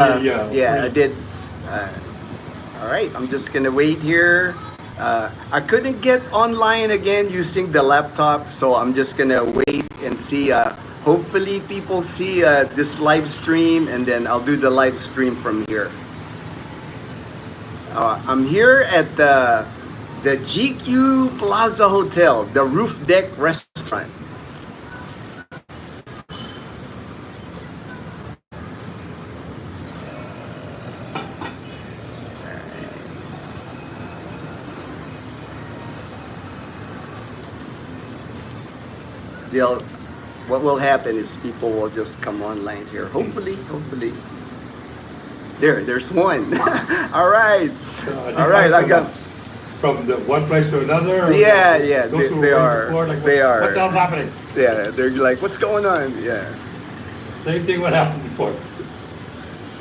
Yeah, I did. All right, I'm just gonna wait here. I couldn't get online again using the laptop, so I'm just gonna wait and see. Hopefully, people see this live stream, and then I'll do the live stream from here. I'm here at the GQ Plaza Hotel, the roof deck restaurant. They'll, what will happen is people will just come online here. Hopefully. There's one. All right. All right, I got. From the one place to another? Yeah, they are. Before, like, they are. What the hell's happening? Yeah, they're like, what's going on? Yeah. Same thing what happened before.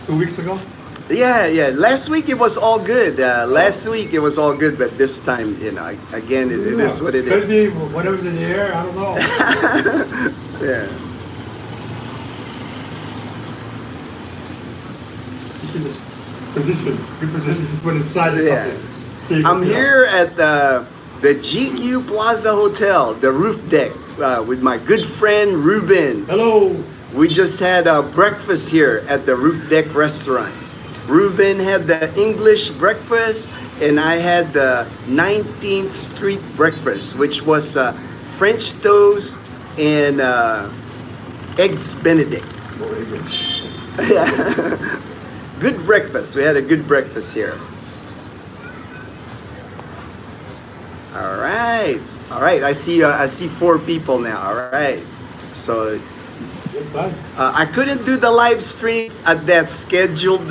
2 weeks ago? Yeah. Last week it was all good. Last week it was all good, but this time, again, it is what it is. Could be whatever's in the air, I don't know. Yeah. You should just reposition, just put inside of Yeah. something. See, I'm here at the GQ Plaza Hotel, the roof deck, with my good friend Ruben. Hello. We just had breakfast here at the roof deck restaurant. Ruben had the English breakfast, and I had the 19th Street breakfast, which was French toast and eggs Benedict. Yeah. Good breakfast. We had a good breakfast here. All right. I see 4 people now. All right. So I couldn't do the live stream at that scheduled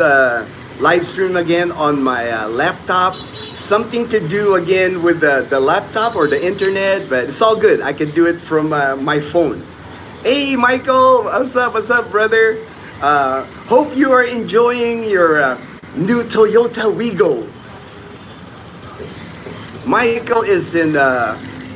live stream again on my laptop. Something to do again with the laptop or the internet, but it's all good. I can do it from my phone. Hey, Michael, what's up, brother? Hope you are enjoying your new Toyota Wigo. Michael is in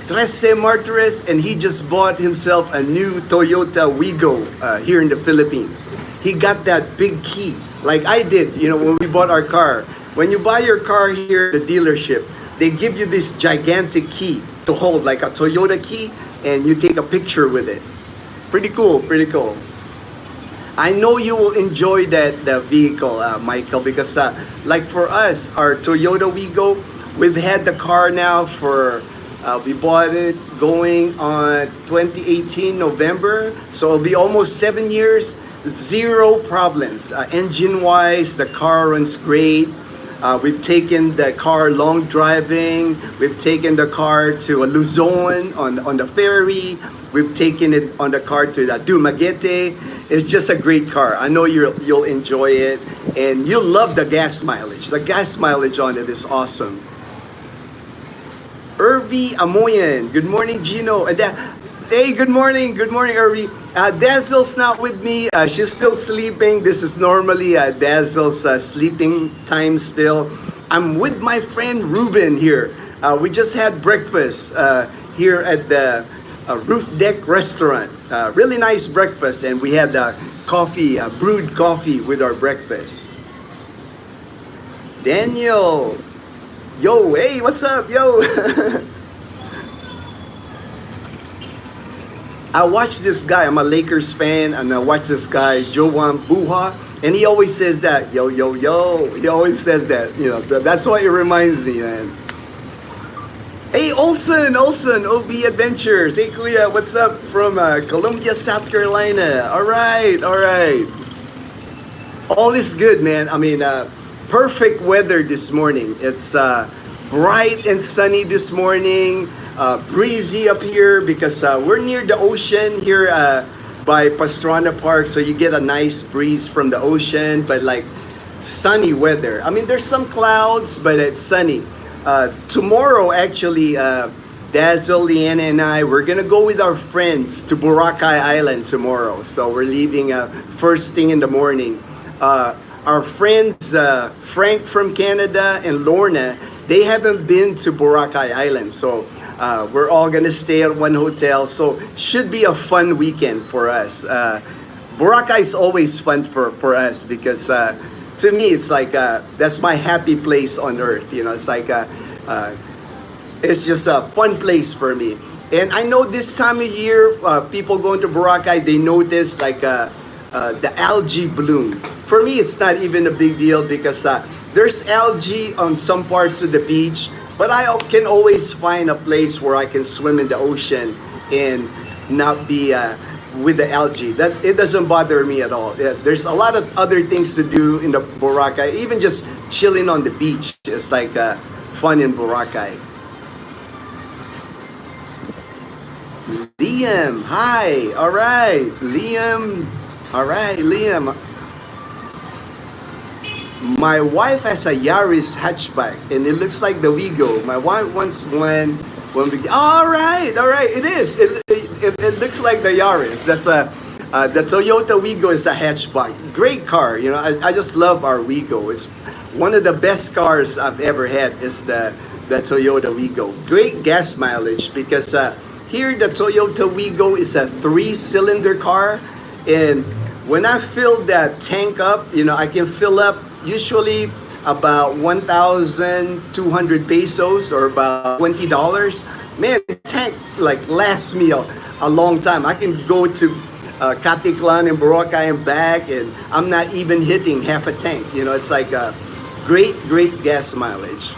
Trece Martires, and he just bought himself a new Toyota Wigo here in the Philippines. He got that big key, like I did, when we bought our car. When you buy your car here at the dealership, they give you this gigantic key to hold, like a Toyota key, and you take a picture with it. Pretty cool. I know you will enjoy that vehicle, Michael, because like for us, our Toyota Wigo, we've had the car now for, we bought it going on 2018 November, so it'll be almost 7 years, 0 problems. Engine-wise, the car runs great. We've taken the car long driving. We've taken the car to Luzon on the ferry. We've taken it on the car to Dumaguete. It's just a great car. I know you'll enjoy it, and you'll love the gas mileage. The gas mileage on it is awesome. Irby Amoyan. Good morning, Gino. Hey, good morning, Irby. Dazel's not with me. She's still sleeping. This is normally Dazel's sleeping time still. I'm with my friend Ruben here. We just had breakfast here at the roof deck restaurant. Really nice breakfast, and we had coffee, brewed coffee with our breakfast. Daniel. Yo, hey, what's up, yo? I watch this guy, I'm a Lakers fan, and I watch this guy, Joan Buha, and he always says that, yo. He always says that, that's what it reminds me, man. Hey, Olson, OB Adventures. Hey, Kuya, what's up from Columbia, South Carolina? All right. All is good, man. I mean, perfect weather this morning. It's bright and sunny this morning. Breezy up here because we're near the ocean here by Pastrana Park, so you get a nice breeze from the ocean, but like sunny weather. I mean, there's some clouds, but it's sunny. Tomorrow, actually, Dazel, Leanna, and I, we're gonna go with our friends to Boracay Island tomorrow. So we're leaving first thing in the morning. Our friends, Frank from Canada and Lorna, they haven't been to Boracay Island, so we're all gonna stay at one hotel. So should be a fun weekend for us. Boracay is always fun for us because to me it's like that's my happy place on earth. You know, it's like it's just a fun place for me. And I know this time of year, people going to Boracay, they notice like the algae bloom. For me, it's not even a big deal because there's algae on some parts of the beach, but I can always find a place where I can swim in the ocean and not be with the algae. That it doesn't bother me at all. There's a lot of other things to do in the Boracay, even just chilling on the beach. It's like fun in Boracay. Liam, hi. All right, Liam. All right, Liam. My wife has a Yaris hatchback, and it looks like the Wigo. My wife wants one. All right, all right. It is. It looks like the Yaris. That's the Toyota Wigo is a hatchback. Great car. You know, I just love our Wigo. It's one of the best cars I've ever had. Is the Toyota Wigo. Great gas mileage because here the Toyota Wigo is a 3-cylinder car, and when I fill that tank up, you know, I can fill up usually about 1,200 pesos or about $20. Man, tank like lasts me a long time. I can go to Aklan and Boracay and back, and I'm not even hitting half a tank. You know, it's like a great gas mileage.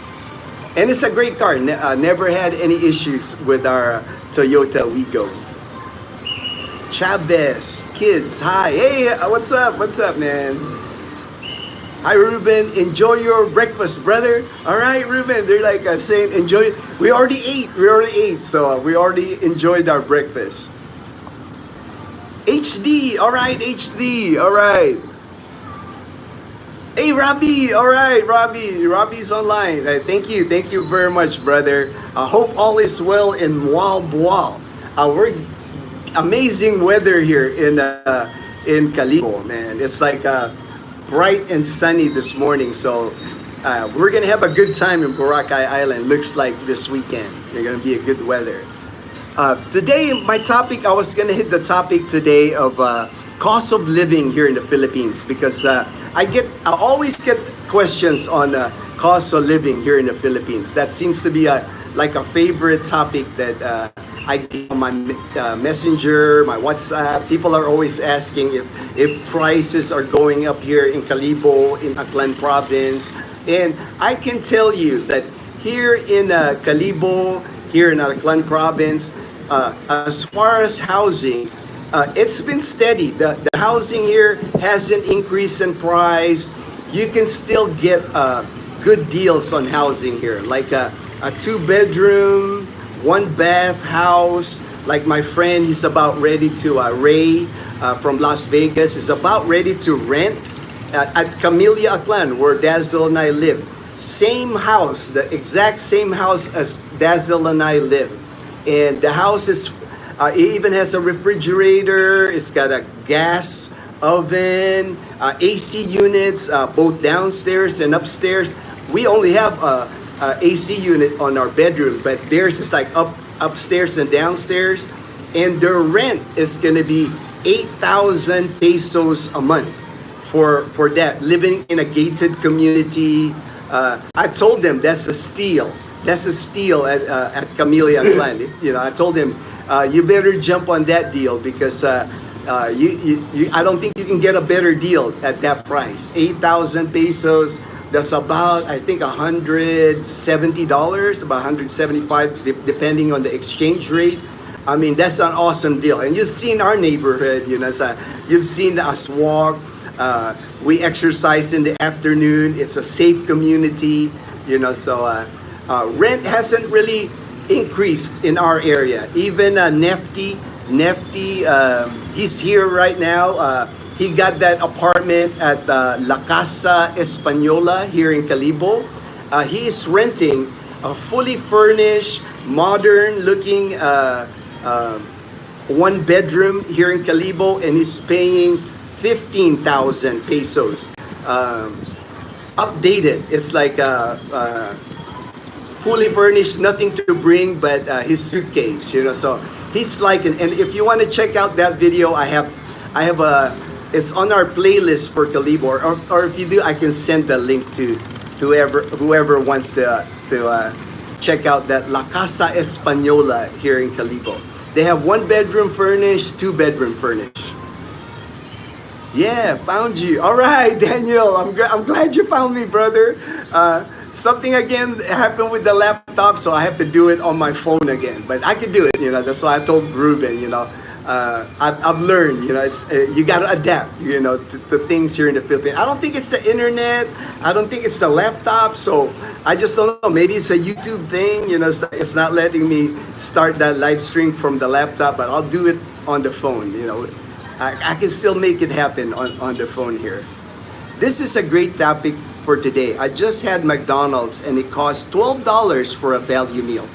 And it's a great car. Never had any issues with our Toyota Wigo. Chavez, kids, hi. Hey, what's up? What's up, man? Hi, Ruben. Enjoy your breakfast, brother. All right, Ruben. They're like saying, enjoy. We already ate. So we already enjoyed our breakfast. HD. All right, HD. All right. Hey, Robbie. All right, Robbie. Robbie's online. Thank you. Thank you very much, brother. I hope all is well in Mualboal. We're amazing weather here in Calibo, man. It's like bright and sunny this morning, so we're gonna have a good time in Boracay Island. Looks like this weekend it's gonna be a good weather. Today, my topic, I was gonna hit the topic today of cost of living here in the Philippines because I always get questions on cost of living here in the Philippines. That seems to be like a favorite topic that I get on my messenger, my WhatsApp. People are always asking if prices are going up here in Calibo, in Aklan province. And I can tell you that here in Calibo, here in Aklan province, as far as housing, it's been steady. The housing here hasn't increased in price. You can still get good deals on housing here, like a 2-bedroom, 1-bath house. Like my friend, he's about ready to Ray from Las Vegas is about ready to rent at Camellia Aklan, where Dazel and I live. Same house, the exact same house as Dazel and I live, and the house is. It even has a refrigerator. It's got a gas oven, AC units, both downstairs and upstairs. We only have a AC unit on our bedroom, but theirs is like upstairs and downstairs. And their rent is gonna be 8,000 pesos a month for that. Living in a gated community. I told them that's a steal. That's a steal at Camellia Aklan. You know, I told them. You better jump on that deal because I don't think you can get a better deal at that price. 8,000 pesos, that's about, I think, $170, about $175, depending on the exchange rate. I mean, that's an awesome deal. And you've seen our neighborhood, you know, you've seen us walk. We exercise in the afternoon. It's a safe community, you know, so rent hasn't really increased in our area. Even Nefty, he's here right now. He got that apartment at La Casa Española here in Calibo. He is renting a fully furnished, modern-looking 1-bedroom here in Calibo, and he's paying 15,000 pesos. Updated. It's like fully furnished, nothing to bring but his suitcase, you know. So he's like, and if you want to check out that video, I have It's on our playlist for Calibo, or if you do, I can send the link to whoever wants to check out that La Casa Española here in Calibo. They have 1 bedroom furnished, 2 bedroom furnished. Yeah, found you. All right, Daniel. I'm glad you found me, brother. Something again happened with the laptop, so I have to do it on my phone again. But I can do it. That's why I told Ruben. I've learned. You got to adapt. To things here in the Philippines. I don't think it's the internet. I don't think it's the laptop. So I just don't know. Maybe it's a YouTube thing. It's not letting me start that live stream from the laptop, but I'll do it on the phone. I can still make it happen on the phone here. This is a great topic for today. I just had McDonald's and it cost $12 for a value meal.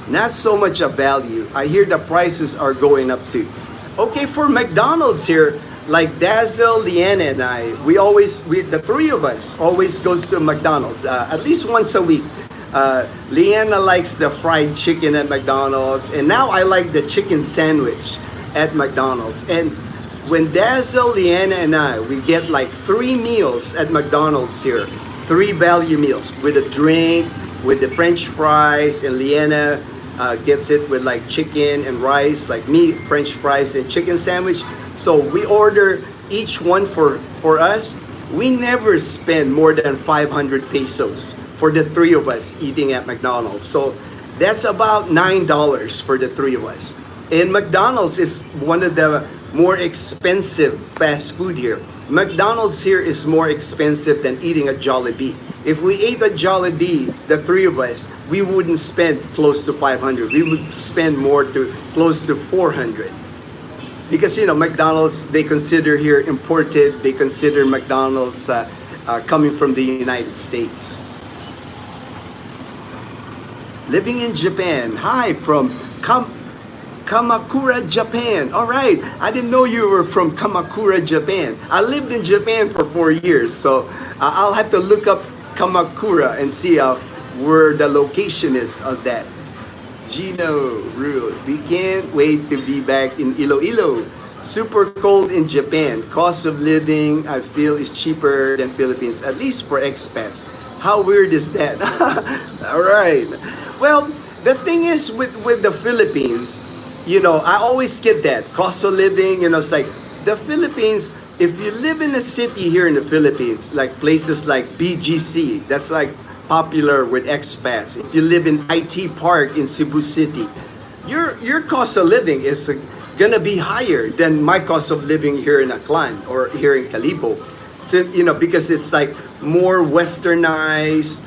Not so much a value. I hear the prices are going up too. Okay, for McDonald's here, like Dazel, Leanna, and I, the three of us always goes to McDonald's at least once a week. Leanna likes the fried chicken at McDonald's, and now I like the chicken sandwich at McDonald's. And when Dazel, Leanna, and I, we get like 3 meals at McDonald's here, 3 value meals with a drink, with the French fries, and Leanna gets it with like chicken and rice, like me, French fries and chicken sandwich. So we order each one for us. We never spend more than 500 pesos for the 3 of us eating at McDonald's. So that's about $9 for the 3 of us. And McDonald's is one of the more expensive fast food here. McDonald's here is more expensive than eating a Jollibee. If we ate a Jollibee, the 3 of us, we wouldn't spend close to 500. We would spend close to 400. Because, McDonald's, they consider here imported. They consider McDonald's coming from the United States. Living in Japan. Hi, from Kamakura, Japan. All right. I didn't know you were from Kamakura, Japan. I lived in Japan for 4 years, so I'll have to look up Kamakura and see where the location is of that. Gino Rule. We can't wait to be back in Iloilo. Super cold in Japan. Cost of living, I feel, is cheaper than Philippines, at least for expats. How weird is that? All right. Well, the thing is with the Philippines, I always get that. Cost of living, it's like the Philippines, if you live in a city here in the Philippines, like places like BGC, that's like popular with expats. If you live in IT Park in Cebu City, your cost of living is gonna be higher than my cost of living here in Aklan or here in Calibo. Because it's like more westernized,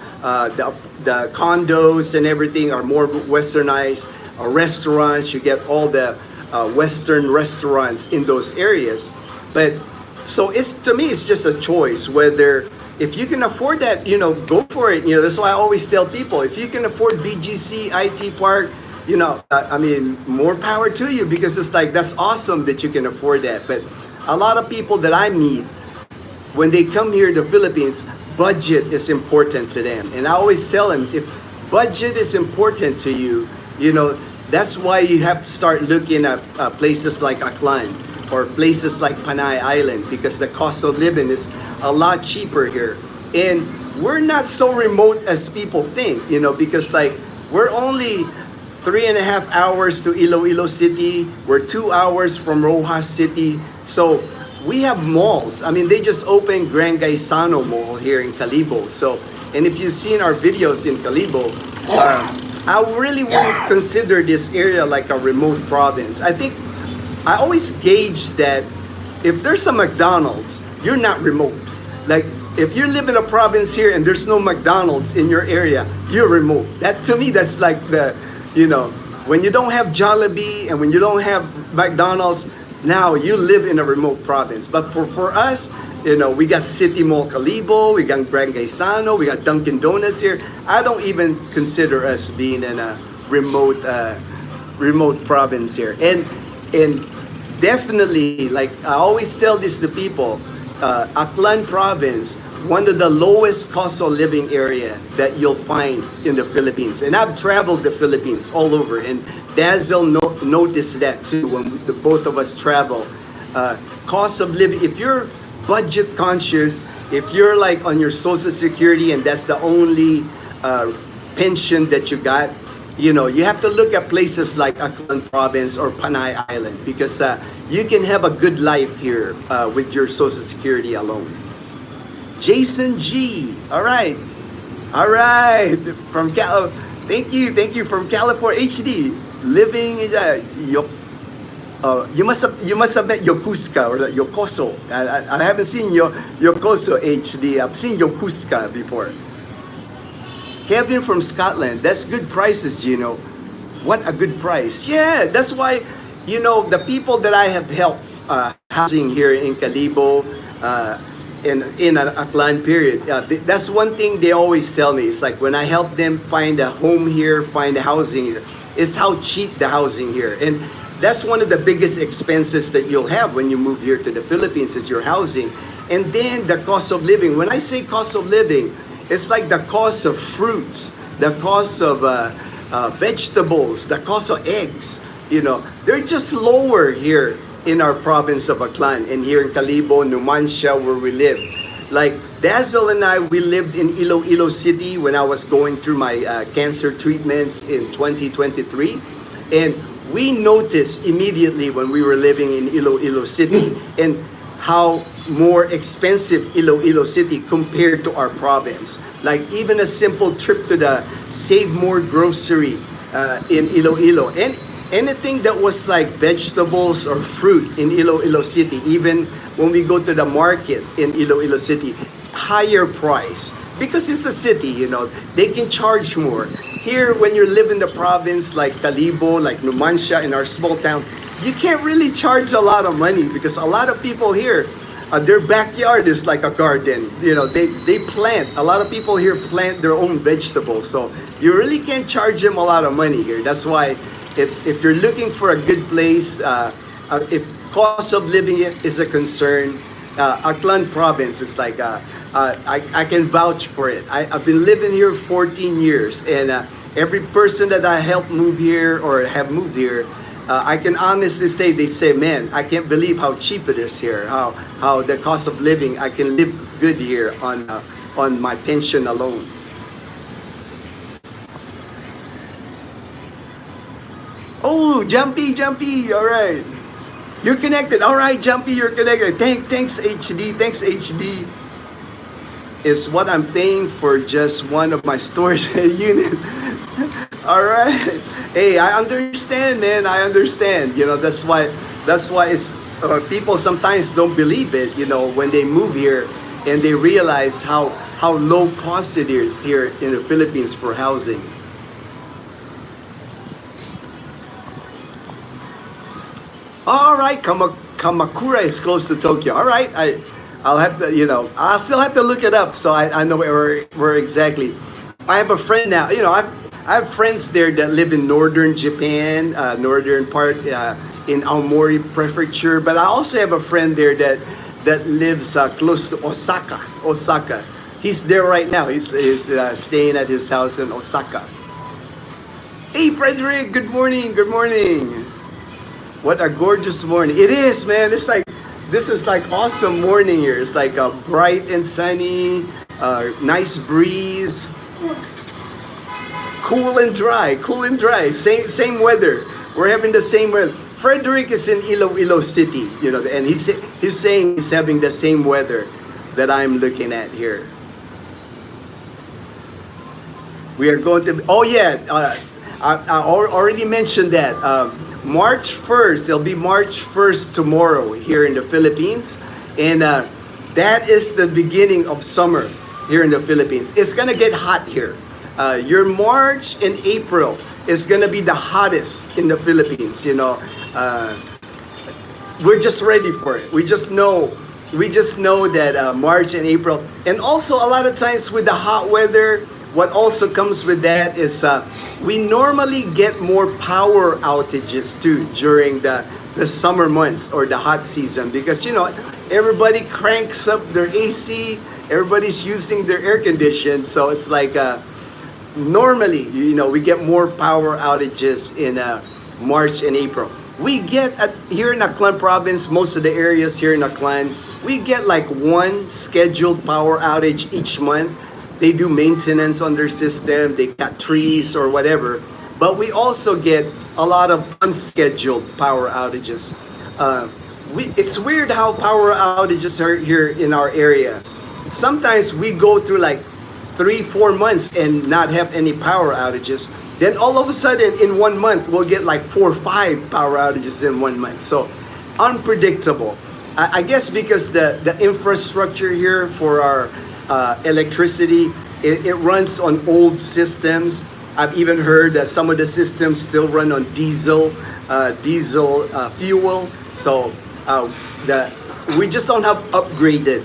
the condos and everything are more westernized. Restaurants, you get all the Western restaurants in those areas. But so to me, it's just a choice whether if you can afford that, go for it. That's why I always tell people, if you can afford BGC, IT Park, more power to you, because it's like, that's awesome that you can afford that. But a lot of people that I meet, when they come here to the Philippines, budget is important to them. And I always tell them, if budget is important to you, that's why you have to start looking at places like Aklan or places like Panay Island, because the cost of living is a lot cheaper here. And we're not so remote as people think, because like we're only 3.5 hours to Iloilo City. We're 2 hours from Rojas City. So we have malls. They just opened Grand Gaisano Mall here in Calibo. So, and if you've seen our videos in Calibo, I really won't consider this area like a remote province. I think I always gauge that if there's a McDonald's, you're not remote. Like if you live in a province here and there's no McDonald's in your area, you're remote. That to me, that's like when you don't have Jollibee and when you don't have McDonald's, now you live in a remote province. But for us, we got City Mall Calibo, we got Grand Gaisano, we got Dunkin' Donuts here. I don't even consider us being in a remote province here. And definitely, like I always tell this to people, Aklan province, one of the lowest cost of living area that you'll find in the Philippines. And I've traveled the Philippines all over, and Dazel noticed that too when the both of us travel cost of living. If you're budget conscious, if you're like on your social security and that's the only pension that you got, you know, you have to look at places like Aklan province or Panay Island because you can have a good life here with your social security alone. Jason G. All right. All right. From thank you from California HD. Living in you must have met Yokosuka or Yokoso. I haven't seen Yokoso HD. I've seen Yokosuka before. Kevin from Scotland. That's good prices, Gino. What a good price. Yeah, that's why, you know, the people that I have helped housing here in Calibo, in an Aklan period, that's one thing they always tell me. It's like when I help them find a home here, find a housing here, it's how cheap the housing here. And that's one of the biggest expenses that you'll have when you move here to the Philippines is your housing. And then the cost of living. When I say cost of living, it's like the cost of fruits, the cost of vegetables, the cost of eggs. You know, they're just lower here in our province of Aklan and here in Calibo, Numancia, where we live. Like Dazel and I, we lived in Iloilo City when I was going through my cancer treatments in 2023. And we noticed immediately when we were living in Iloilo City and how more expensive Iloilo City compared to our province. Like even a simple trip to the Save More grocery in Iloilo. And anything that was like vegetables or fruit in Iloilo City, even when we go to the market in Iloilo City, higher price. Because it's a city, you know, they can charge more. Here, when you live in the province like Calibo, like Numancia, in our small town, you can't really charge a lot of money because a lot of people here, their backyard is like a garden. You know, they plant. A lot of people here plant their own vegetables. So you really can't charge them a lot of money here. That's why it's, if you're looking for a good place, if cost of living is a concern, Aklan province is like, I can vouch for it. I've been living here 14 years and every person that I help move here or have moved here, I can honestly say, they say, man, I can't believe how cheap it is here, how the cost of living, I can live good here on my pension alone. Oh, Jumpy, all right. You're connected. All right, Jumpy, you're connected. Thanks, HD. Thanks, HD. Is what I'm paying for just one of my storage unit. All right. Hey, I understand, man. I understand. You know, that's why it's people sometimes don't believe it. You know, when they move here and they realize how low cost it is here in the Philippines for housing. All right, Kamakura is close to Tokyo. All right, I'll have to, you know, I'll still have to look it up so I know where exactly. I have a friend now. You know, I have friends there that live in northern Japan, northern part in Aomori Prefecture. But I also have a friend there that lives close to Osaka. He's there right now. He's staying at his house in Osaka. Hey, Frederick. Good morning. Good morning. What a gorgeous morning. It is, man. It's like, this is like awesome morning here. It's like bright and sunny, nice breeze, cool and dry. Same weather. We're having the same weather. Frederick is in Iloilo City, you know, and he's saying he's having the same weather that I'm looking at here. We are going to, oh yeah, I already mentioned that. March 1st, it'll be March 1st tomorrow here in the Philippines. And that is the beginning of summer here in the Philippines. It's gonna get hot here. Your March and April is gonna be the hottest in the Philippines, you know. We're just ready for it. We just know that March and April. And also a lot of times with the hot weather, what also comes with that is we normally get more power outages too during the summer months or the hot season because, you know, everybody cranks up their AC, everybody's using their air condition. So it's like normally, you know, we get more power outages in March and April. We get here in Aklan province, most of the areas here in Aklan, we get like one scheduled power outage each month. They do maintenance on their system, they cut trees or whatever. But we also get a lot of unscheduled power outages. It's weird how power outages are here in our area. Sometimes we go through like 3-4 months and not have any power outages. Then all of a sudden in 1 month we'll get like 4 or 5 power outages in 1 month. So unpredictable. I guess because the infrastructure here for our electricity, it runs on old systems. I've even heard that some of the systems still run on diesel fuel. So we just don't have upgraded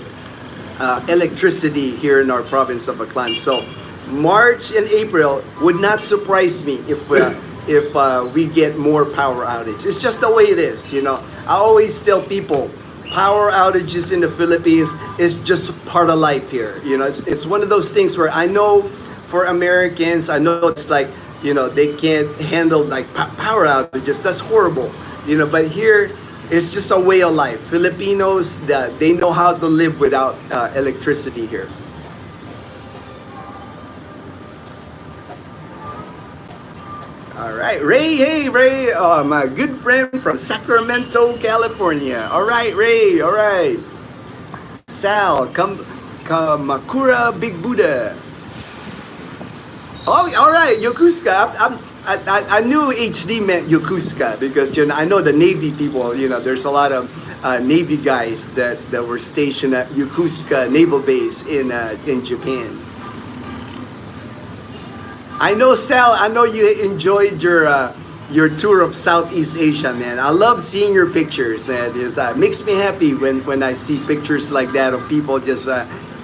electricity here in our province of Aklan. So March and April would not surprise me if we get more power outage. It's just the way it is, you know. I always tell people, power outages in the Philippines is just part of life here. You know, it's one of those things where I know for Americans, I know it's like, you know, they can't handle like power outages. That's horrible, you know. But here, it's just a way of life. Filipinos, they know how to live without electricity here. All right, Ray. Hey, Ray. My good friend from Sacramento, California. All right, Ray. All right. Sal, Kamakura Big Buddha. Oh, all right, Yokosuka. I knew HD meant Yokosuka because, you know, I know the Navy people. You know, there's a lot of Navy guys that were stationed at Yokosuka Naval Base in Japan. I know, Sal. I know you enjoyed your tour of Southeast Asia, man. I love seeing your pictures. That is makes me happy when I see pictures like that of people just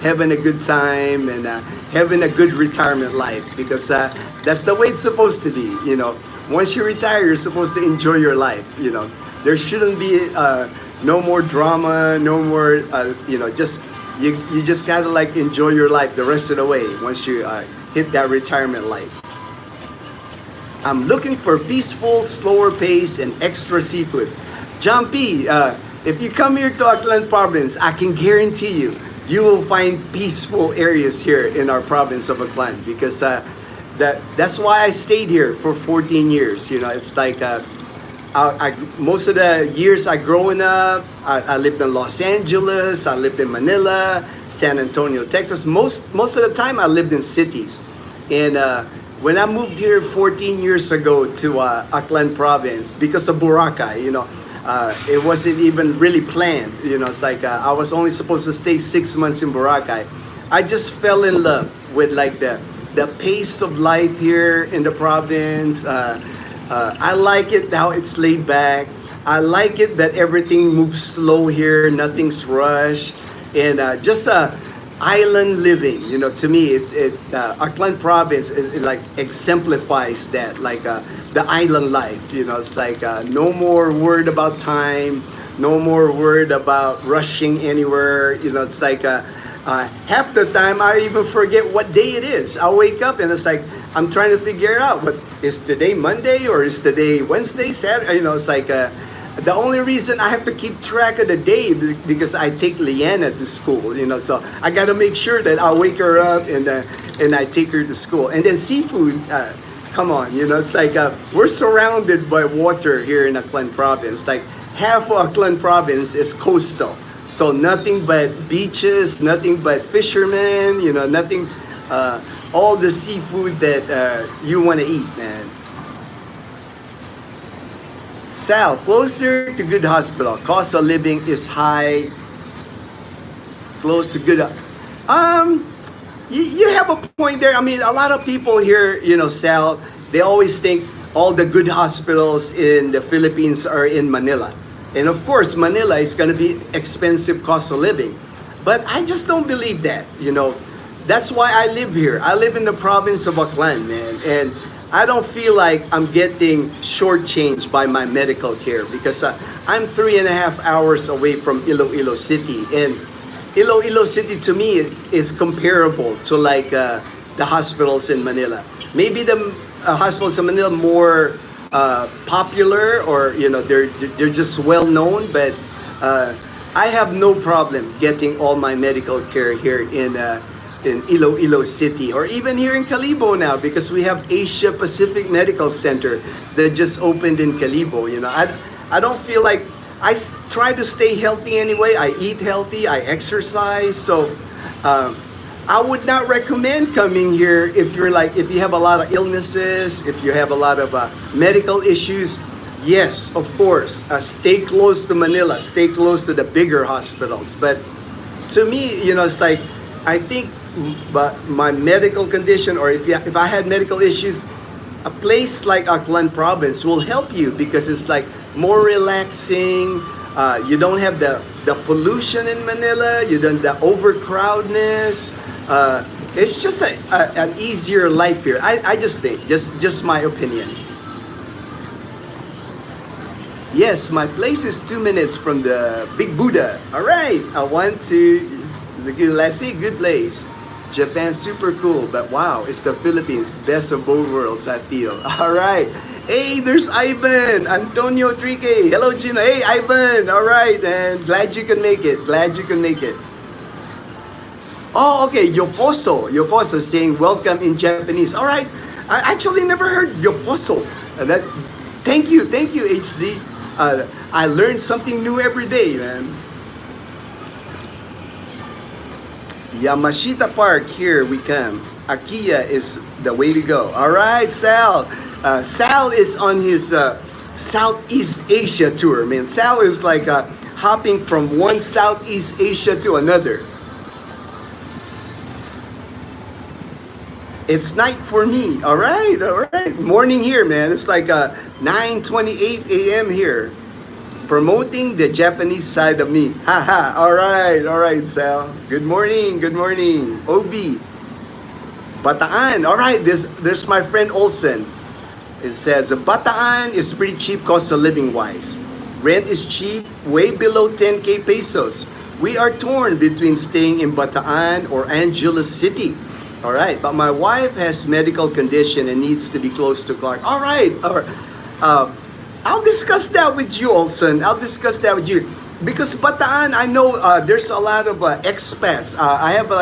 having a good time and having a good retirement life, because that's the way it's supposed to be. You know, once you retire, you're supposed to enjoy your life. You know, there shouldn't be no more drama, no more. You know, just you just gotta like enjoy your life the rest of the way once you hit that retirement life. I'm looking for peaceful, slower pace, and extra seafood. John P., if you come here to Aklan province, I can guarantee you will find peaceful areas here in our province of Aklan, because that's why I stayed here for 14 years. You know, it's like most of the years I growing up, I lived in Los Angeles, I lived in Manila, San Antonio, Texas. Most of the time I lived in cities. And when I moved here 14 years ago to Aklan province, because of Boracay, you know, it wasn't even really planned. You know, it's like I was only supposed to stay 6 months in Boracay. I just fell in love with like the pace of life here in the province. I like it how it's laid back. I like it that everything moves slow here, nothing's rushed, and just island living. You know, to me, Aklan province it like exemplifies that, like the island life. You know, it's like no more worried about time, no more worried about rushing anywhere. You know, it's like half the time I even forget what day it is. I'll wake up and it's like I'm trying to figure out, what is today, Monday, or is today Wednesday, Saturday? You know, it's like the only reason I have to keep track of the day because I take Leanna to school. You know, so I got to make sure that I wake her up and I take her to school. And then seafood, come on, you know, it's like we're surrounded by water here in Aklan province. Like half of Aklan province is coastal, so nothing but beaches, nothing but fishermen. You know, nothing. All the seafood that you want to eat, man. Sal, closer to good hospital. Cost of living is high. Close to good. You have a point there. I mean, a lot of people here, you know, Sal, they always think all the good hospitals in the Philippines are in Manila. And of course, Manila is going to be expensive cost of living. But I just don't believe that, you know. That's why I live here. I live in the province of Aklan, man. And I don't feel like I'm getting shortchanged by my medical care, because I'm 3.5 hours away from Iloilo City. And Iloilo City to me is comparable to like the hospitals in Manila. Maybe the hospitals in Manila more popular, or they're just well known, but I have no problem getting all my medical care here in Iloilo City, or even here in Calibo now, because we have Asia Pacific Medical Center that just opened in Calibo. I don't feel like try to stay healthy anyway. I eat healthy, I exercise, so I would not recommend coming here if if you have a lot of illnesses, if you have a lot of medical issues. Yes, of course, stay close to Manila, stay close to the bigger hospitals. But to me, it's like, I think, but my medical condition, or if I had medical issues, a place like Aklan province will help you, because it's like more relaxing. You don't have the pollution in Manila. You don't the overcrowdedness. It's just an easier life here. I just think, just my opinion. Yes, my place is 2 minutes from the Big Buddha. All right, I want to. Let's see, good place. Japan, super cool, but wow, it's the Philippines, best of both worlds, I feel. All right. Hey, there's Ivan, Antonio Trique. Hello, Gino. Hey, Ivan. All right, and glad you can make it. Glad you can make it. Oh, okay. Yokoso. Yokoso saying welcome in Japanese. All right. I actually never heard Yokoso. Thank you, HD. I learned something new every day, man. Yamashita Park, here we come. Akiya is the way to go. All right, Sal. Sal is on his Southeast Asia tour, man. Sal is like hopping from one Southeast Asia to another. It's night for me. All right, all right. Morning here, man. It's like 9:28 a.m. here. Promoting the Japanese side of me. Haha. All right, Sal. Good morning, good morning. OB. Bataan. All right, there's my friend Olsen. It says Bataan is pretty cheap cost of living wise. Rent is cheap, way below 10k pesos. We are torn between staying in Bataan or Angeles City. All right, but my wife has medical condition and needs to be close to Clark. All right. I'll discuss that with you, Olson. I'll discuss that with you. Because Bataan, I know there's a lot of expats. I have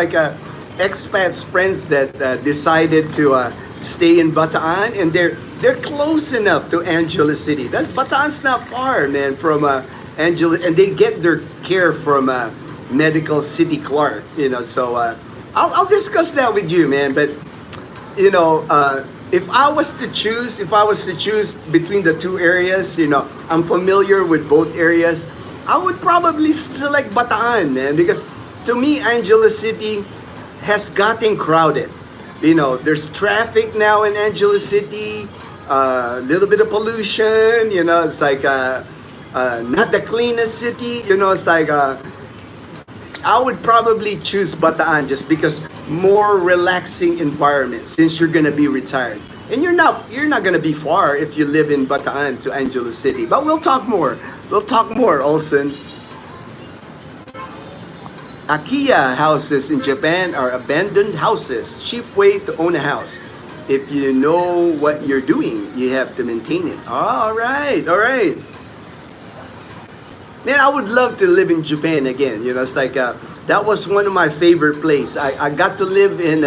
expats friends that decided to stay in Bataan, and they're close enough to Angeles City. Bataan's not far, man, from Angeles, and they get their care from Medical City Clark. So I'll discuss that with you, man. But if I was to choose between the two areas, I'm familiar with both areas. I would probably select Bataan, man, because to me, Angeles City has gotten crowded. There's traffic now in Angeles City, a little bit of pollution. It's like not the cleanest city. It's like I would probably choose Bataan just because more relaxing environment, since you're gonna be retired, and you're not gonna be far if you live in Bataan to Angeles City. But we'll talk more. Olsen. Akiya houses in Japan are abandoned houses, cheap way to own a house. If you know what you're doing, you have to maintain it. All right. Man, I would love to live in Japan again. It's like that was one of my favorite places. I got to live in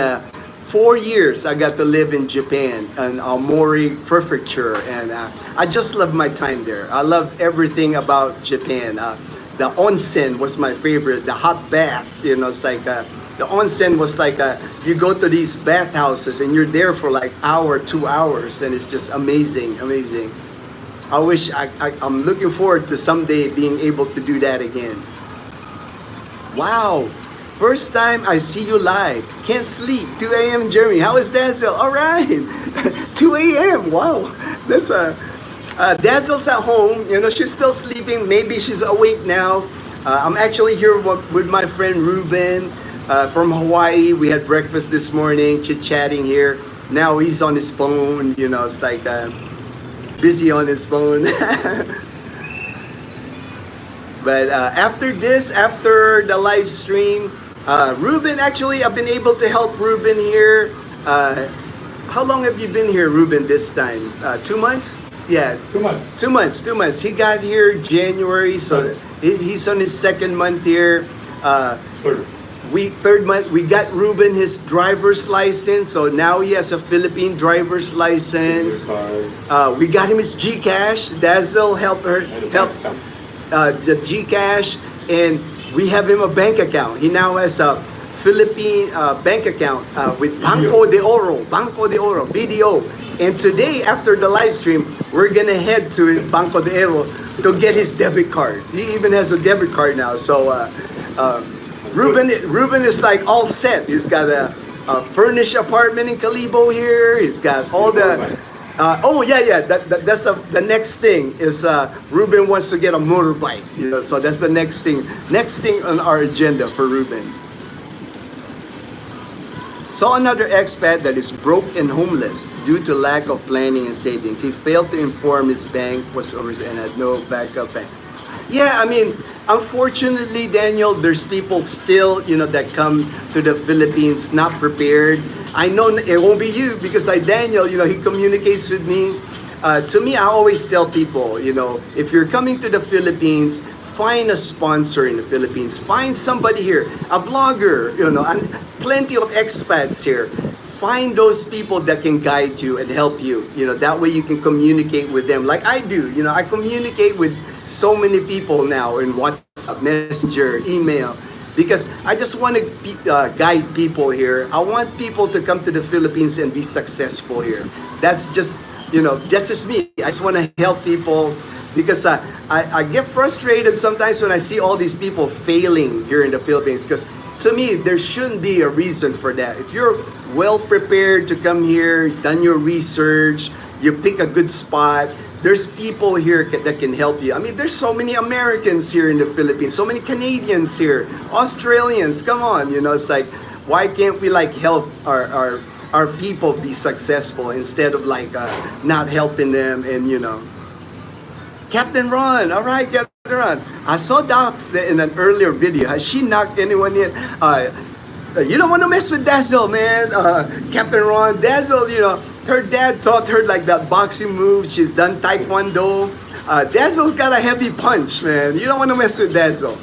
4 years. I got to live in Japan, in Aomori Prefecture, and I just loved my time there. I loved everything about Japan. The onsen was my favorite. The hot bath. It's like the onsen was like you go to these bathhouses and you're there for like hour, 2 hours, and it's just amazing. I wish I'm looking forward to someday being able to do that again. Wow, first time I see you live. Can't sleep. 2 a.m. Jeremy. How is Dazel? All right, 2 a.m. Wow, that's Dazel's at home. She's still sleeping. Maybe she's awake now. I'm actually here with my friend Ruben from Hawaii. We had breakfast this morning, chit-chatting here. Now he's on his phone. It's like busy on his phone. But after the live stream, Ruben, actually, I've been able to help Ruben here. How long have you been here, Ruben, this time? 2 months? Yeah, 2 months. 2 months. 2 months. He got here January, so he's on his second month here. Third. Third month. We got Ruben his driver's license, so now he has a Philippine driver's license. We got him his GCash. Dazel help the GCash, and we have him a bank account. He now has a Philippine bank account with Banco de Oro, BDO. And today, after the live stream, we're gonna head to Banco de Oro to get his debit card. He even has a debit card now. So Ruben is like all set. He's got a furnished apartment in Calibo here. He's got all the. That's the next thing is Ruben wants to get a motorbike. So that's the next thing. Next thing on our agenda for Ruben. Saw another expat that is broke and homeless due to lack of planning and savings. He failed to inform his bank was over and had no backup bank. Yeah, I mean, unfortunately, Daniel, there's people still, that come to the Philippines not prepared. I know it won't be you because like Daniel, he communicates with me. To me, I always tell people, if you're coming to the Philippines, find a sponsor in the Philippines. Find somebody here, a vlogger, and plenty of expats here. Find those people that can guide you and help you. That way you can communicate with them like I do. I communicate with so many people now in WhatsApp, Messenger, email, because I just want to guide people here. I want people to come to the Philippines and be successful here. That's just, that's just me. I just want to help people. Because I get frustrated sometimes when I see all these people failing here in the Philippines. Because to me, there shouldn't be a reason for that. If you're well prepared to come here, done your research, you pick a good spot, there's people here that can help you. I mean, there's so many Americans here in the Philippines, so many Canadians here, Australians. Come on, it's like, why can't we help our people be successful instead of not helping them and Captain Ron, all right, Captain Ron. I saw Doc in an earlier video. Has she knocked anyone in? You don't want to mess with Dazel, man. Captain Ron, Dazel, her dad taught her that boxing moves. She's done Taekwondo. Dazel's got a heavy punch, man. You don't want to mess with Dazel.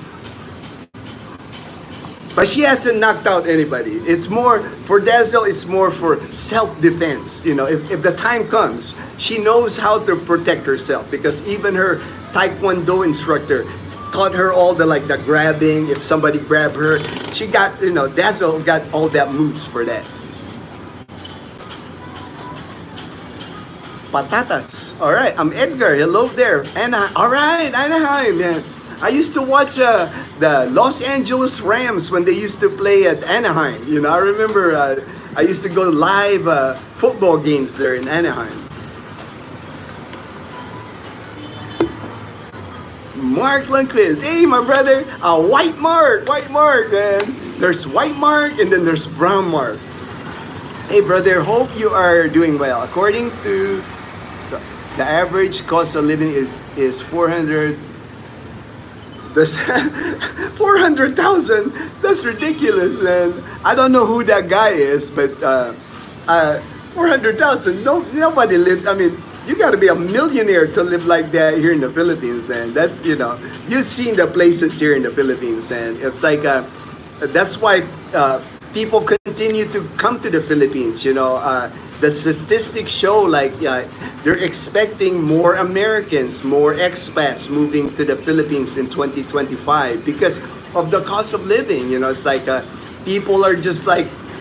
But she hasn't knocked out anybody. It's more, for Dazel, it's more for self-defense. If the time comes, she knows how to protect herself because even her Taekwondo instructor taught her all the grabbing. If somebody grabbed her, she got, Dazel got all that moves for that. Patatas. All right, I'm Edgar. Hello there. All right, Anaheim, man. I used to watch the Los Angeles Rams when they used to play at Anaheim. I remember I used to go live football games there in Anaheim. Mark Lundquist. Hey, my brother. White Mark, man. There's White Mark and then there's Brown Mark. Hey, brother. Hope you are doing well. According to the average cost of living is 400. That's 400,000. That's ridiculous, man. I don't know who that guy is, but 400,000. Nobody lived. I mean, you got to be a millionaire to live like that here in the Philippines, and that's you've seen the places here in the Philippines, and it's like that's why people continue to come to the Philippines. The statistics show they're expecting more Americans, more expats moving to the Philippines in 2025 because of the cost of living. It's like people are just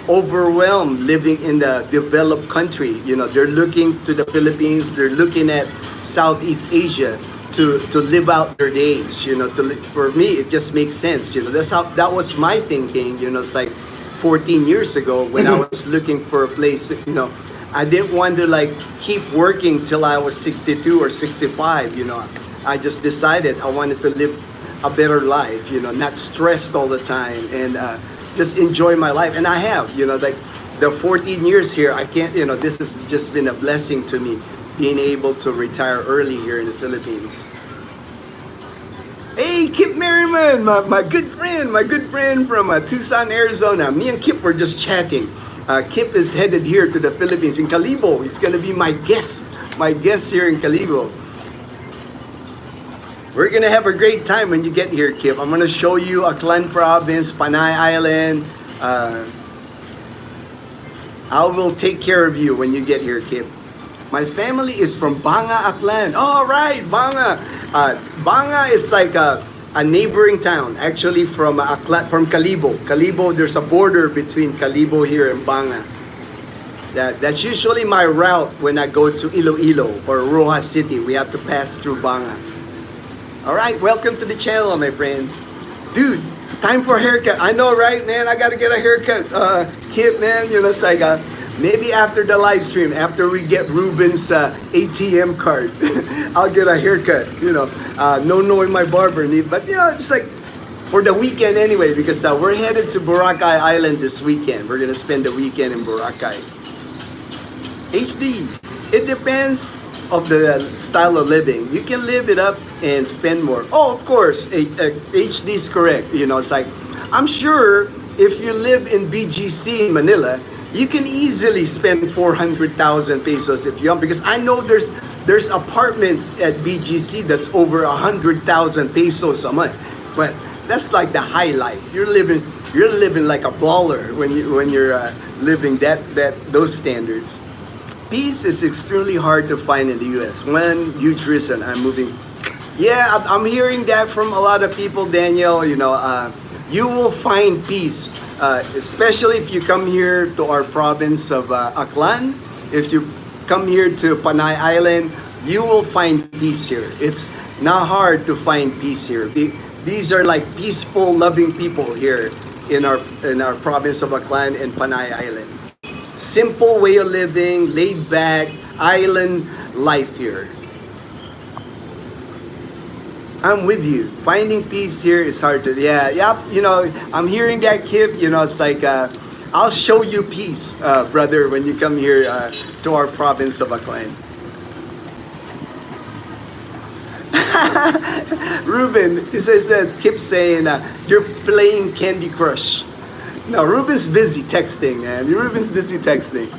overwhelmed living in the developed country. They're looking to the Philippines, they're looking at Southeast Asia to live out their days. For me, it just makes sense. That was my thinking. It's like 14 years ago when I was looking for a place. I didn't want to keep working till I was 62 or 65. I just decided I wanted to live a better life. Not stressed all the time and just enjoy my life. And I have. The 14 years here, I can't. This has just been a blessing to me, being able to retire early here in the Philippines. Hey, Kip Merriman, my good friend from Tucson, Arizona. Me and Kip were just chatting. Kip is headed here to the Philippines in Calibo. He's going to be my guest my guests here in Calibo. We're gonna have a great time when you get here, Kip. I'm gonna show you Aklan province, Panay Island. I will take care of you when you get here, Kip. My family is from Banga, Aklan. Oh, right, Banga. Banga is like a neighboring town, actually from Aklan, from Calibo. Calibo, there's a border between Calibo here and Banga. That's usually my route when I go to Iloilo or Roja City. We have to pass through Banga. All right, welcome to the channel, my friend. Dude, time for a haircut. I know, right, man? I got to get a haircut. Kid, man, you know, it's like maybe after the live stream, after we get Ruben's ATM card, I'll get a haircut. You know, no knowing my barber need, but you know, it's like for the weekend anyway, because we're headed to Boracay Island this weekend. We're gonna spend the weekend in Boracay. HD, it depends of the style of living. You can live it up and spend more. Oh, of course, HD is correct. You know, it's like, I'm sure if you live in BGC Manila, you can easily spend 400,000 pesos if you want, because I know there's apartments at BGC that's over 100,000 pesos a month. But that's like the high life. You're living like a baller when you're living those standards. Peace is extremely hard to find in the U.S. One huge reason I'm moving. Yeah, I'm hearing that from a lot of people, Daniel. You know, you will find peace, especially if you come here to our province of Aklan. If you come here to Panay Island, you will find peace here. It's not hard to find peace here. These are like peaceful, loving people here in our province of Aklan and Panay Island. Simple way of living, laid back, island life here. I'm with you. Finding peace here is hard to, you know, I'm hearing that, Kip. You know, it's like, I'll show you peace, brother, when you come here to our province of Aklan. Ruben, he says that Kip saying, you're playing Candy Crush. No, Ruben's busy texting, man. Ruben's busy texting.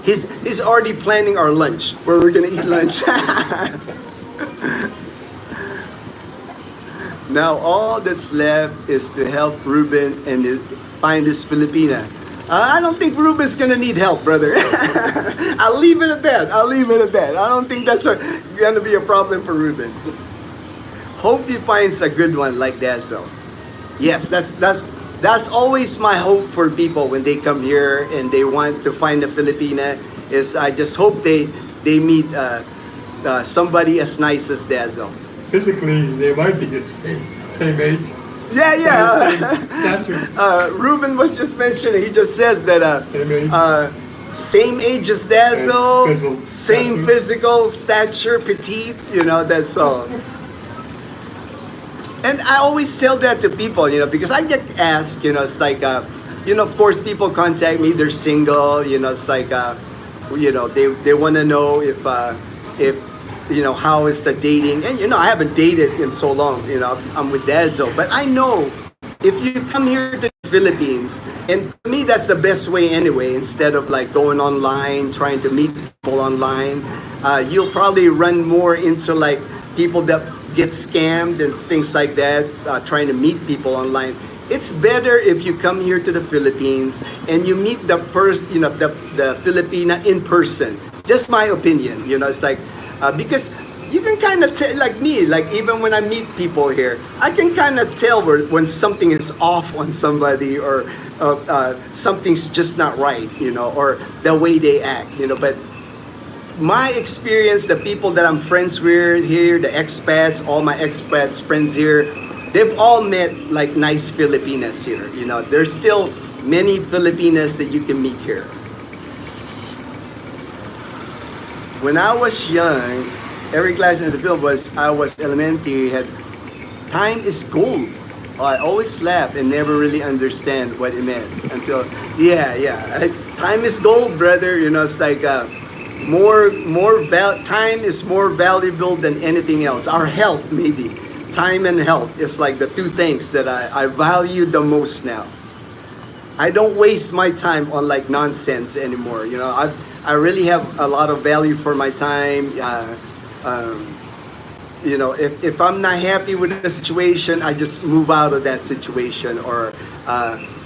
He's already planning our lunch, where we're gonna eat lunch. Now all that's left is to help Ruben and find his Filipina. I don't think Ruben's gonna need help, brother. I'll leave it at that. I don't think that's gonna be a problem for Ruben. Hope he finds a good one like Dazel. Yes, that's always my hope for people when they come here and they want to find a Filipina. Is I just hope they meet somebody as nice as Dazel. Physically, they might be the same age. Yeah. Ruben was just mentioning. He just says that same age as Dazel, same physical stature, petite. You know, that's all. And I always tell that to people, you know, because I get asked, you know, it's like, you know, of course, people contact me, they're single, you know, it's like, you know, they want to know if, you know, how is the dating? And, you know, I haven't dated in so long, you know, I'm with Dazel, but I know if you come here to the Philippines, and to me, that's the best way anyway, instead of like going online, trying to meet people online, you'll probably run more into like people that get scammed and things like that, trying to meet people online. It's better if you come here to the Philippines and you meet the person, you know, the Filipina in person. Just my opinion, you know, it's like, because you can kind of tell, like me, like even when I meet people here, I can kind of tell when something is off on somebody or something's just not right, you know, or the way they act, you know, but my experience, the people that I'm friends with here, the expats, all my expats friends here, they've all met like nice Filipinas here. You know, there's still many Filipinas that you can meet here. When I was young, every class in the film I was elementary, had time is gold. I always laugh and never really understand what it meant until, time is gold, brother. You know, it's like, time is more valuable than anything else. Our health, maybe. Time and health is like the two things that I value the most now. I don't waste my time on like nonsense anymore. You know, I really have a lot of value for my time. You know, if I'm not happy with the situation, I just move out of that situation. Or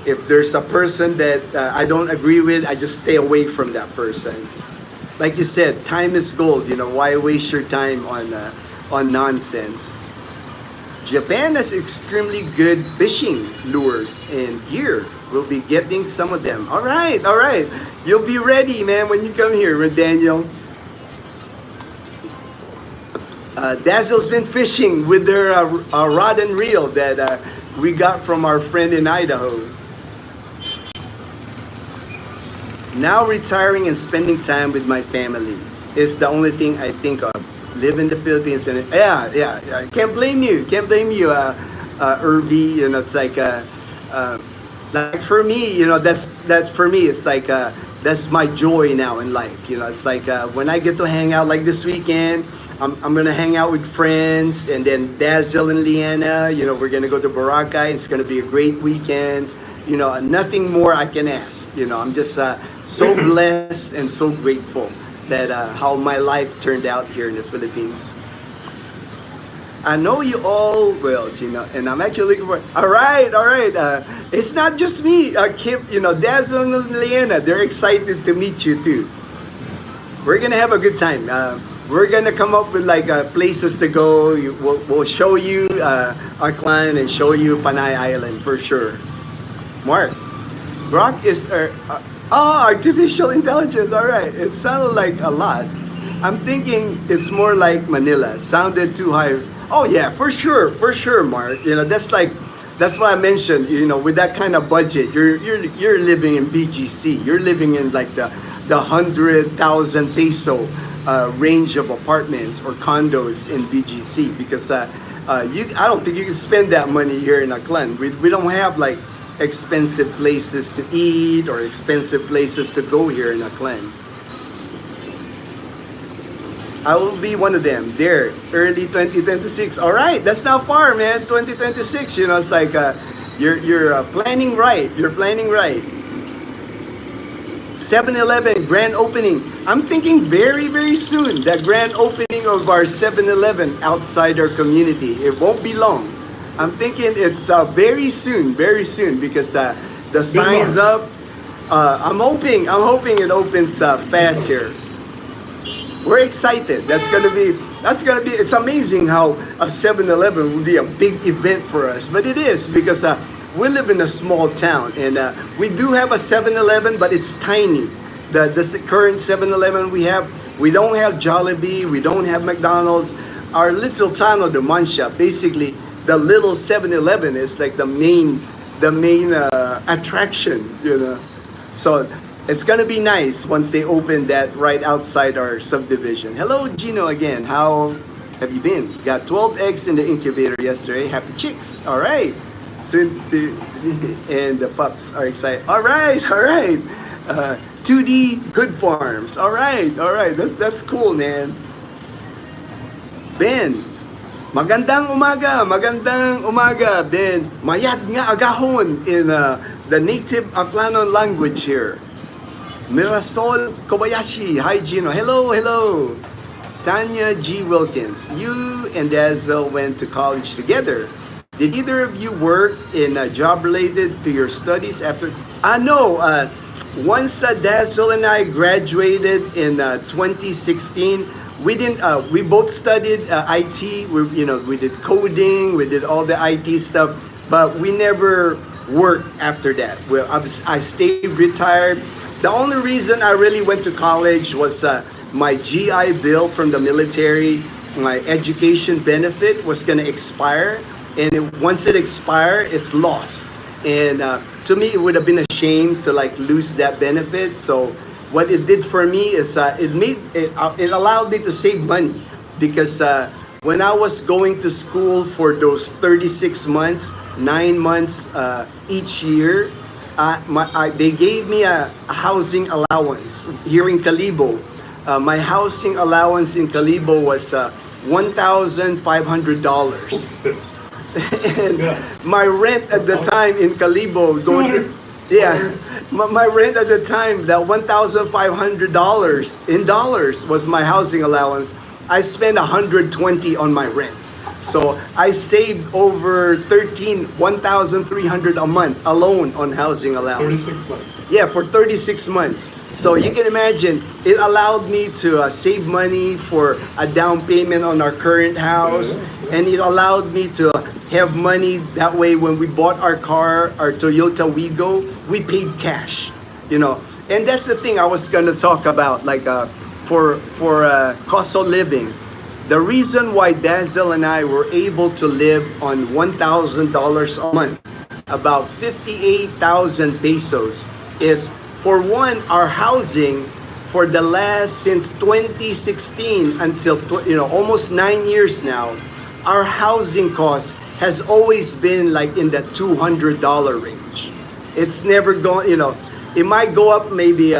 if there's a person that I don't agree with, I just stay away from that person. Like you said, time is gold. You know, why waste your time on nonsense? Japan has extremely good fishing lures and gear. We'll be getting some of them. All right, all right. You'll be ready, man, when you come here, Daniel. Dazel's been fishing with their rod and reel that we got from our friend in Idaho. Now retiring and spending time with my family is the only thing I think of. Live in the Philippines, and yeah. Can't blame you, Irby. You know, it's like for me, you know, that's for me. It's like that's my joy now in life. You know, it's like when I get to hang out like this weekend. I'm gonna hang out with friends, and then Dazel and Leanna. You know, we're gonna go to Boracay. It's gonna be a great weekend. You know, nothing more I can ask. You know, I'm just so blessed and so grateful that how my life turned out here in the Philippines. I know you all well, Gino, and I'm actually looking for. All right. It's not just me, Kip. You know, Dazzle and Leanna, they're excited to meet you too. We're gonna have a good time. We're gonna come up with like places to go. We'll show you Aklan and show you Panay Island for sure. Mark, Rock is artificial intelligence. All right, it sounded like a lot. I'm thinking it's more like Manila. Sounded too high. Oh yeah, for sure, Mark. You know, that's what I mentioned. You know, with that kind of budget, you're living in BGC. You're living in like the 100,000 peso range of apartments or condos in BGC, because I don't think you can spend that money here in Aklan. We don't have like expensive places to eat or expensive places to go here in Aklan. I will be one of them there, early 2026. All right, that's not far, man. 2026, you know, it's like you're planning right. You're planning right. 7-Eleven grand opening. I'm thinking very, very soon, the grand opening of our 7-Eleven outside our community. It won't be long. I'm thinking it's very soon, because the sign's up. I'm hoping it opens fast here. We're excited. That's gonna be. It's amazing how a 7-Eleven would be a big event for us, but it is, because we live in a small town, and we do have a 7-Eleven, but it's tiny. The current 7-Eleven we don't have Jollibee, we don't have McDonald's. Our little town of the Mansha, basically, the little 7-Eleven is like the main attraction, you know. So it's gonna be nice once they open that right outside our subdivision. Hello, Gino again. How have you been? Got 12 eggs in the incubator yesterday. Happy chicks. All right. Soon to, and the pups are excited. All right. 2D Good Farms. All right. That's cool, man. Ben, magandang umaga, Ben. Mayad nga agahon in the native Aklanon language here. Mirasol Kobayashi. Hi, Gino. Hello. Tanya G. Wilkins. You and Dazel went to college together. Did either of you work in a job related to your studies after? No. Once Dazel and I graduated in 2016, we didn't. We both studied IT. We did coding. We did all the IT stuff, but we never worked after that. Well, I stayed retired. The only reason I really went to college was my GI Bill from the military. My education benefit was going to expire, and once it expired, it's lost. And to me, it would have been a shame to like lose that benefit. So what it did for me is it allowed me to save money, because when I was going to school for those 36 months, 9 months each year, they gave me a housing allowance here in Calibo. My housing allowance in Calibo was $1,500. And my rent at the time in Calibo, Yeah, my rent at the time, that $1,500 in dollars was my housing allowance. I spent 120 on my rent. So I saved over 1,300 a month alone on housing allowance. 36 months. Yeah, for 36 months. So you can imagine, it allowed me to save money for a down payment on our current house. And it allowed me to have money that way when we bought our car, our Toyota Wigo, we paid cash, you know. And that's the thing I was gonna talk about, like for cost of living. The reason why Dazel and I were able to live on $1,000 a month, about 58,000 pesos, is for one, our housing for the last since 2016 until almost 9 years now, our housing cost has always been like in the $200 range. It's never gone, it might go up maybe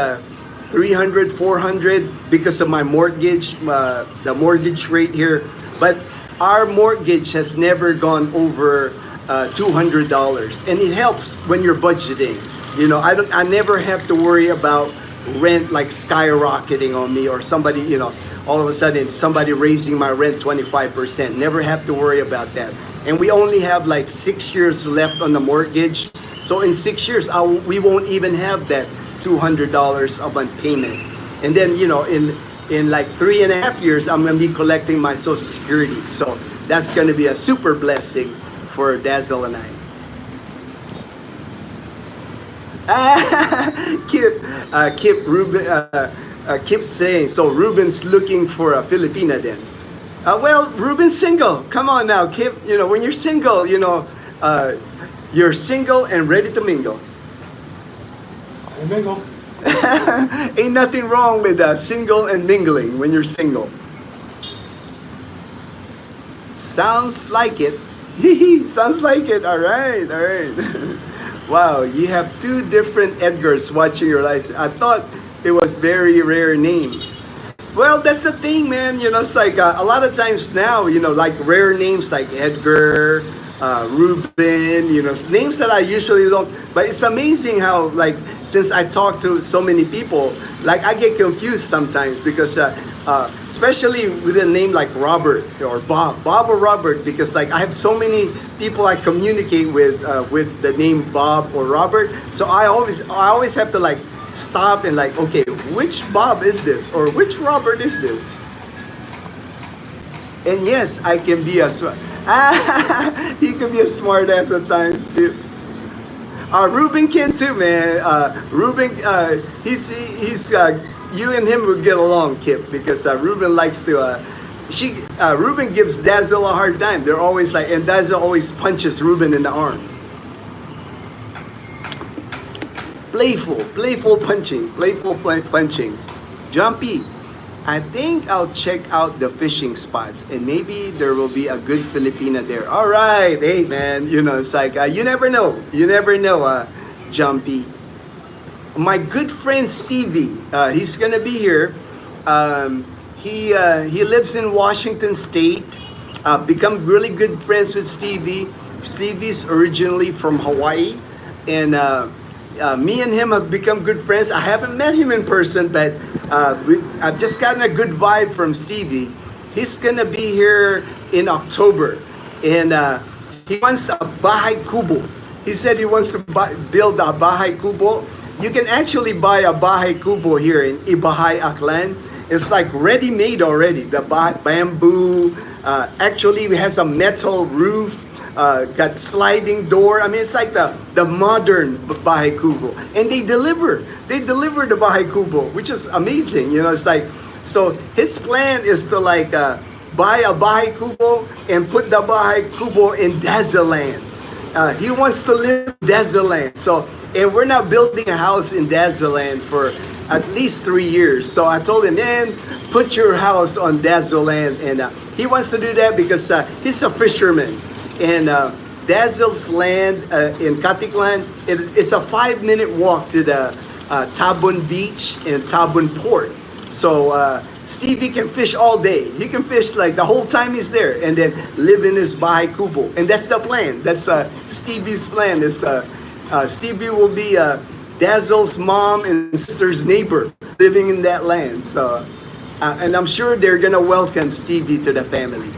300, 400 because of my mortgage, the mortgage rate here. But our mortgage has never gone over $200, and it helps when you're budgeting. I never have to worry about rent like skyrocketing on me, or somebody, all of a sudden somebody raising my rent 25%. Never have to worry about that. And we only have like 6 years left on the mortgage. So in 6 years, we won't even have that $200 a month payment. And then, in like 3.5 years, I'm gonna be collecting my Social Security. So that's gonna be a super blessing for Dazel and I. Kip saying, so Ruben's looking for a Filipina then. Well, Ruben's single. Come on now, Kip. When you're single, you're single and ready to mingle. I mingle. Ain't nothing wrong with single and mingling when you're single. Sounds like it. Sounds like it. All right. Wow, you have two different Edgars watching your license. I thought it was very rare name. Well, that's the thing, man. It's like a lot of times now, like rare names like Edgar, Ruben, names that I usually don't. But it's amazing how, like, since I talk to so many people, like I get confused sometimes because, especially with a name like Robert or Bob or Robert, because like I have so many people I communicate with the name Bob or Robert. So I always have to like stop and like, okay, which Bob is this or which Robert is this? And yes, I can be he can be a smart ass at times too. Ruben can too, man. Ruben, he's you and him will get along, Kip, because Ruben likes to. Ruben gives Dazel a hard time. They're always like, and Dazel always punches Ruben in the arm. Playful punching. Jumpy, I think I'll check out the fishing spots, and maybe there will be a good Filipina there. All right, hey man, it's like you never know, Jumpy. My good friend Stevie, he's gonna be here. He lives in Washington State. Become really good friends with Stevie. Stevie's originally from Hawaii, and me and him have become good friends. I haven't met him in person, but I've just gotten a good vibe from Stevie. He's gonna be here in October, and he wants a bahay kubo. He said he wants to build a bahay kubo. You can actually buy a bahay kubo here in Ibahay, Aklan. It's like ready-made already. The bamboo, actually it has a metal roof, got sliding door. I mean, it's like the modern bahay kubo. And they deliver the bahay kubo, which is amazing. It's like, so his plan is to like buy a bahay kubo and put the bahay kubo in Dazel land. He wants to live in Dazel land. So, and we're now building a house in Dazel land for at least 3 years. So I told him, man, put your house on Dazel land. And he wants to do that because he's a fisherman. And Dazel's land in Katiklan, it's a 5-minute walk to the Tabun Beach and Tabun Port. So Stevie can fish all day. He can fish like the whole time he's there, and then live in his bahay kubo. And that's the plan. That's Stevie's plan. Is Stevie will be Dazzle's mom and sister's neighbor living in that land. So, and I'm sure they're gonna welcome Stevie to the family.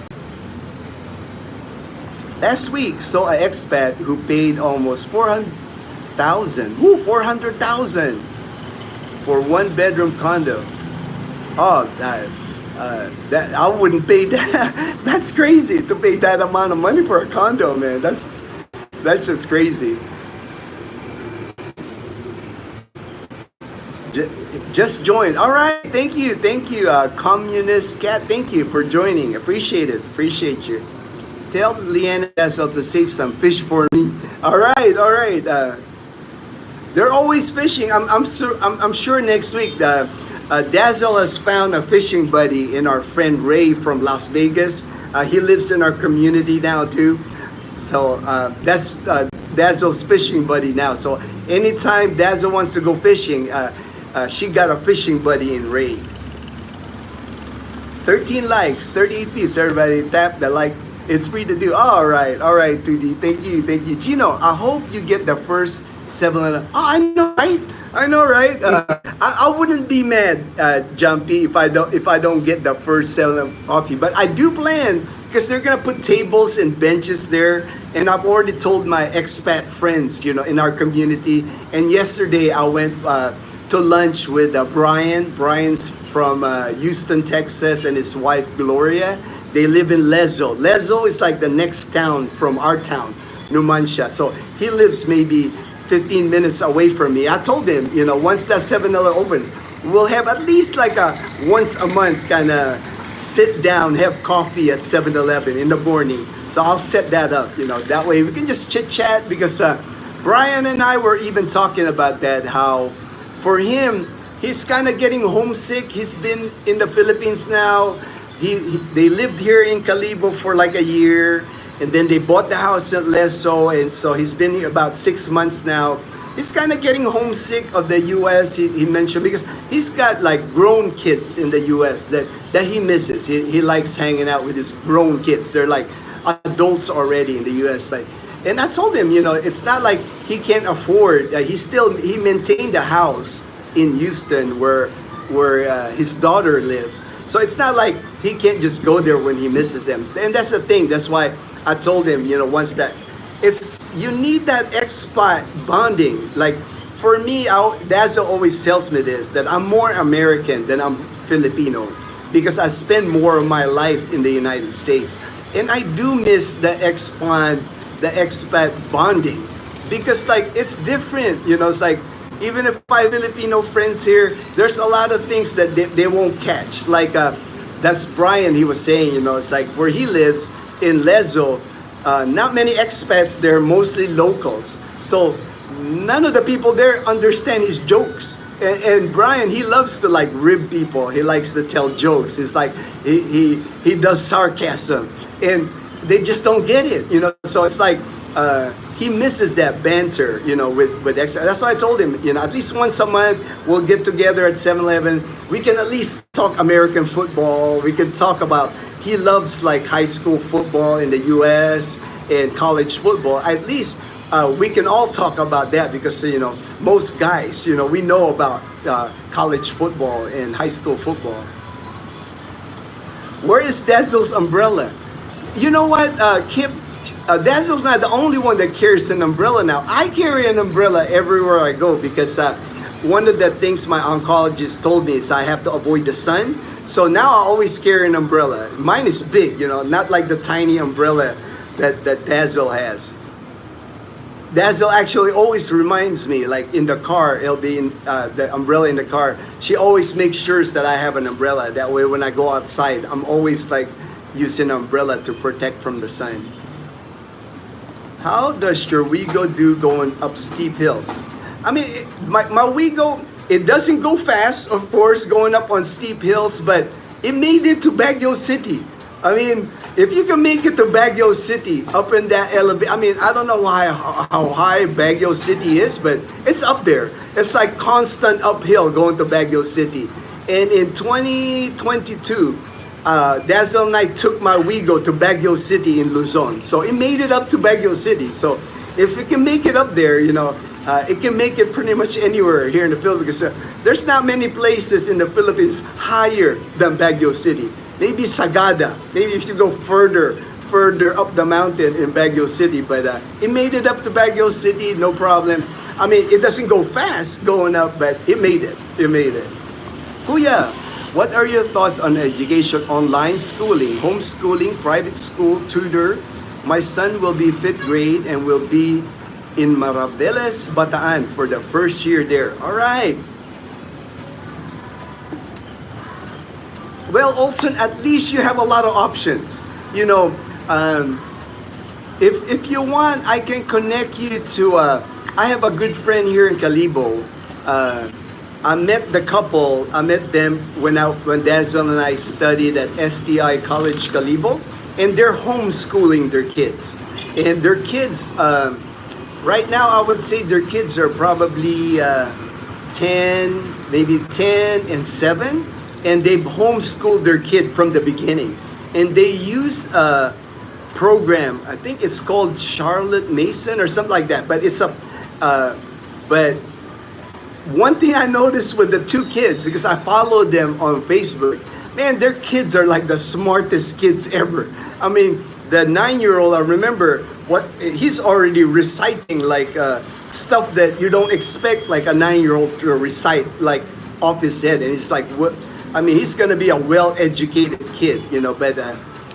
Last week, saw an expat who paid almost 400,000. Woo, 400,000 for one bedroom condo. Oh, that I wouldn't pay that. That's crazy to pay that amount of money for a condo, man. That's just crazy. Just joined. All right, thank you, Communist Cat. Thank you for joining. Appreciate it. Appreciate you. Tell Leanne Dazel to save some fish for me. All right, all right. They're always fishing. I'm sure next week Dazel has found a fishing buddy in our friend Ray from Las Vegas. He lives in our community now too. So that's Dazel's fishing buddy now. So anytime Dazel wants to go fishing, she got a fishing buddy in Ray. 13 likes, 38 views. Everybody tap the like. It's free to do. All right, 2D. Thank you. Gino, I hope you get the first 7-Eleven. Oh, I know, right? I wouldn't be mad, Jumpy, if I don't get the first 7-Eleven coffee. But I do plan, because they're gonna put tables and benches there, and I've already told my expat friends, in our community. And yesterday I went to lunch with Brian. Brian's from Houston, Texas, and his wife Gloria. They live in Lezo. Lezo is like the next town from our town, Numancia. So he lives maybe 15 minutes away from me. I told him, once that 7-Eleven opens, we'll have at least like a once a month kind of sit down, have coffee at 7-Eleven in the morning. So I'll set that up, that way we can just chit chat, because Brian and I were even talking about that, how for him, he's kind of getting homesick. He's been in the Philippines now. They lived here in Calibo for like a year, and then they bought the house at Leso, and so he's been here about 6 months now. He's kind of getting homesick of the U.S. He mentioned, because he's got like grown kids in the U.S. that he misses. He likes hanging out with his grown kids. They're like adults already in the U.S. And I told him, it's not like he can't afford. He maintained a house in Houston where his daughter lives. So it's not like he can't just go there when he misses them. And that's the thing. That's why I told him, once that you need that expat bonding. Like for me, Dazzle always tells me this, that I'm more American than I'm Filipino, because I spend more of my life in the United States. And I do miss the expat bonding, because like it's different, it's like, even if I have Filipino friends here, there's a lot of things that they won't catch. Like that's Brian, he was saying, it's like where he lives in Lezo, not many expats there, mostly locals. So none of the people there understand his jokes. And Brian, he loves to like rib people. He likes to tell jokes. It's like he does sarcasm, and they just don't get it, So it's like he misses that banter, with ex. That's why I told him, at least once a month we'll get together at 7-Eleven. We can at least talk American football. We can talk about, he loves like high school football in the U.S. and college football. At least we can all talk about that, because most guys, we know about college football and high school football. Where is Dazzle's umbrella? You know what, Kip? Dazzle's not the only one that carries an umbrella now. I carry an umbrella everywhere I go, because one of the things my oncologist told me is I have to avoid the sun. So now I always carry an umbrella. Mine is big, not like the tiny umbrella that Dazzle has. Dazzle actually always reminds me, like in the car, it'll be in the umbrella in the car. She always makes sure that I have an umbrella. That way when I go outside, I'm always like using an umbrella to protect from the sun. How does your Wigo do going up steep hills? I mean, my Wigo, it doesn't go fast, of course, going up on steep hills, but it made it to Baguio City. I mean, if you can make it to Baguio City, up in that elevation, I mean, I don't know how high Baguio City is, but it's up there. It's like constant uphill going to Baguio City. And in 2022, Dazzle and I took my Wigo to Baguio City in Luzon. So it made it up to Baguio City. So if it can make it up there, it can make it pretty much anywhere here in the Philippines. There's not many places in the Philippines higher than Baguio City. Maybe Sagada. Maybe if you go further up the mountain in Baguio City. But it made it up to Baguio City, no problem. I mean, it doesn't go fast going up, but it made it. It made it. Kuya, what are your thoughts on education, online schooling, homeschooling, private school, tutor? My son will be 5th grade and will be in Marabeles, Bataan for the first year there. All right. Well, Olson, at least you have a lot of options. If you want, I can connect you to. I have a good friend here in Calibo. I met the couple. I met them when Dazel and I studied at STI College Calibo, and they're homeschooling their kids. And their kids, right now, I would say their kids are probably 10, maybe 10 and 7, and they've homeschooled their kid from the beginning. And they use a program, I think it's called Charlotte Mason or something like that, but it's but one thing I noticed with the two kids, because I followed them on Facebook, man, their kids are like the smartest kids ever. I mean, the 9-year-old, I remember he's already reciting like stuff that you don't expect like a 9-year-old to recite like off his head, and it's like what. I mean, he's gonna be a well-educated kid, But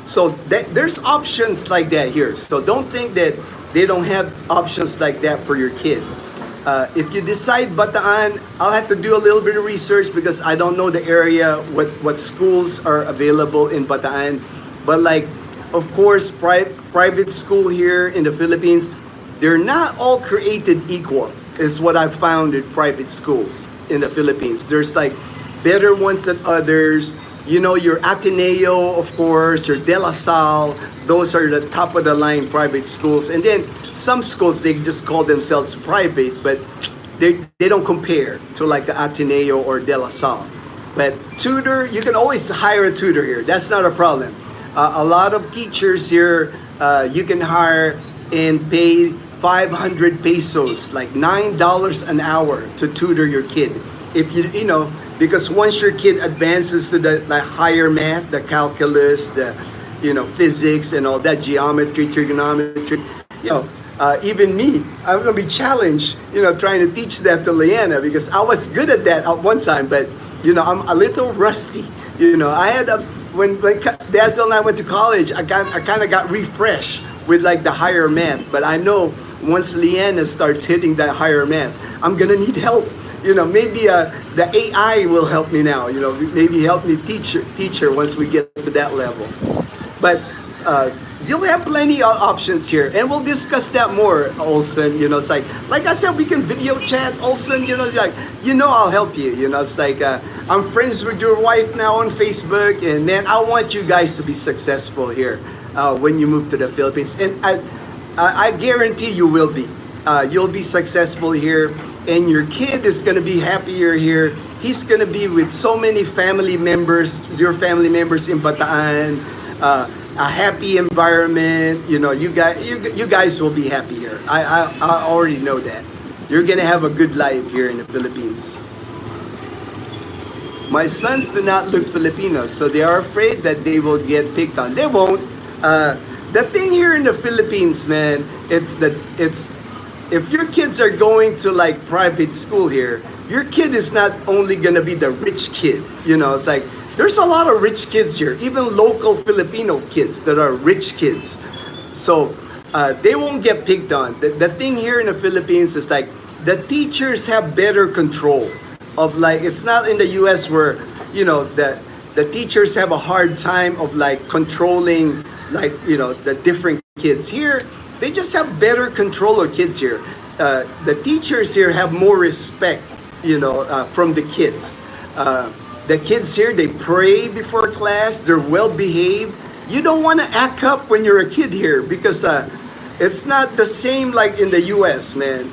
so there's options like that here. So don't think that they don't have options like that for your kid. If you decide Bataan, I'll have to do a little bit of research because I don't know the area, what schools are available in Bataan. But like, of course, private school here in the Philippines, they're not all created equal, is what I've found in private schools in the Philippines. There's like better ones than others. Your Ateneo, of course, your De La Salle, those are the top of the line private schools. And then some schools, they just call themselves private, but they don't compare to like the Ateneo or De La Salle. But tutor, you can always hire a tutor here. That's not a problem. A lot of teachers here, you can hire and pay 500 pesos, like $9 an hour to tutor your kid. If because once your kid advances to the higher math, the calculus, the physics and all that, geometry, trigonometry, even me, I'm gonna be challenged, trying to teach that to Leanna because I was good at that at one time, but I'm a little rusty. I had when Dazel and I went to college, I kind of got refreshed with like the higher math, but I know once Leanna starts hitting that higher math, I'm gonna need help. Maybe the AI will help me now. Maybe help me teach her once we get to that level. But you'll have plenty of options here, and we'll discuss that more, Olson. It's like I said, we can video chat, Olson. I'll help you. It's like I'm friends with your wife now on Facebook, and man, I want you guys to be successful here when you move to the Philippines, and I guarantee you will be. You'll be successful here, and your kid is going to be happier here. He's going to be with so many family members, your family members in Bataan, a happy environment. You guys will be happy here. I already know that. You're going to have a good life here in the Philippines. My sons do not look Filipino, so they are afraid that they will get picked on. They won't. The thing here in the Philippines, man, if your kids are going to like private school here, your kid is not only gonna be the rich kid. It's like there's a lot of rich kids here, even local Filipino kids that are rich kids. So they won't get picked on. The thing here in the Philippines is like the teachers have better control of like, it's not in the US where the teachers have a hard time of like controlling like the different kids. Here they just have better control of kids here. The teachers here have more respect, from the kids. The kids here, they pray before class. They're well behaved. You don't want to act up when you're a kid here because it's not the same like in the U.S., man.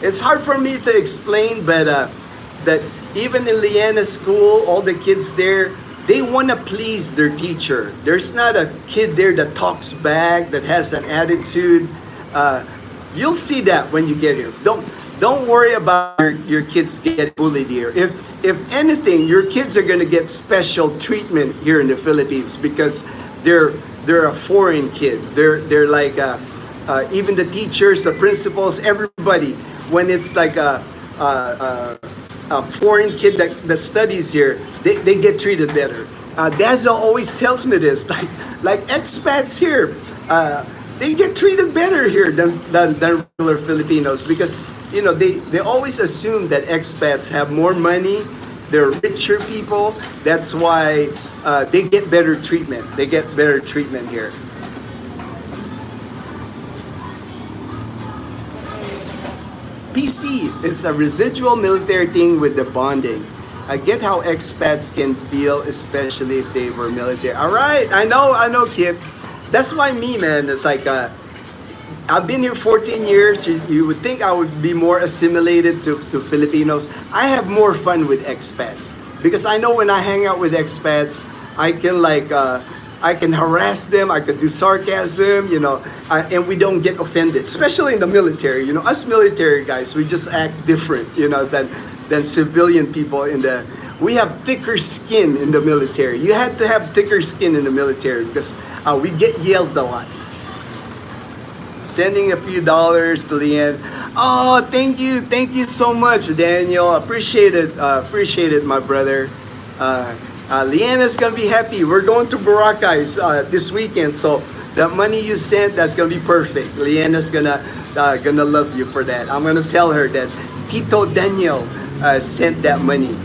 It's hard for me to explain, but that even in Leanna's school, all the kids there, they want to please their teacher. There's not a kid there that talks back, that has an attitude. You'll see that when you get here. Don't worry about your kids getting bullied here. If anything, your kids are gonna get special treatment here in the Philippines because they're a foreign kid. They're like even the teachers, the principals, everybody. When it's like a foreign kid that studies here, they get treated better. Dazel always tells me this, like expats here, they get treated better here than regular Filipinos because they always assume that expats have more money, they're richer people. That's why they get better treatment. They get better treatment here. PC, it's a residual military thing with the bonding. I get how expats can feel, especially if they were military. All right, I know, kid. That's why me, man. It's like I've been here 14 years. You would think I would be more assimilated to Filipinos. I have more fun with expats because I know when I hang out with expats, I can I can harass them. I can do sarcasm, and we don't get offended. Especially in the military, us military guys, we just act different, than civilian people we have thicker skin in the military. You had to have thicker skin in the military because we get yelled a lot. Sending a few dollars to Leanne. Oh, thank you so much, Daniel. Appreciate it, my brother. Leanna's gonna be happy. We're going to Boracay this weekend, so the money you sent, that's gonna be perfect. Leanna's gonna love you for that. I'm gonna tell her that Tito Daniel sent that money.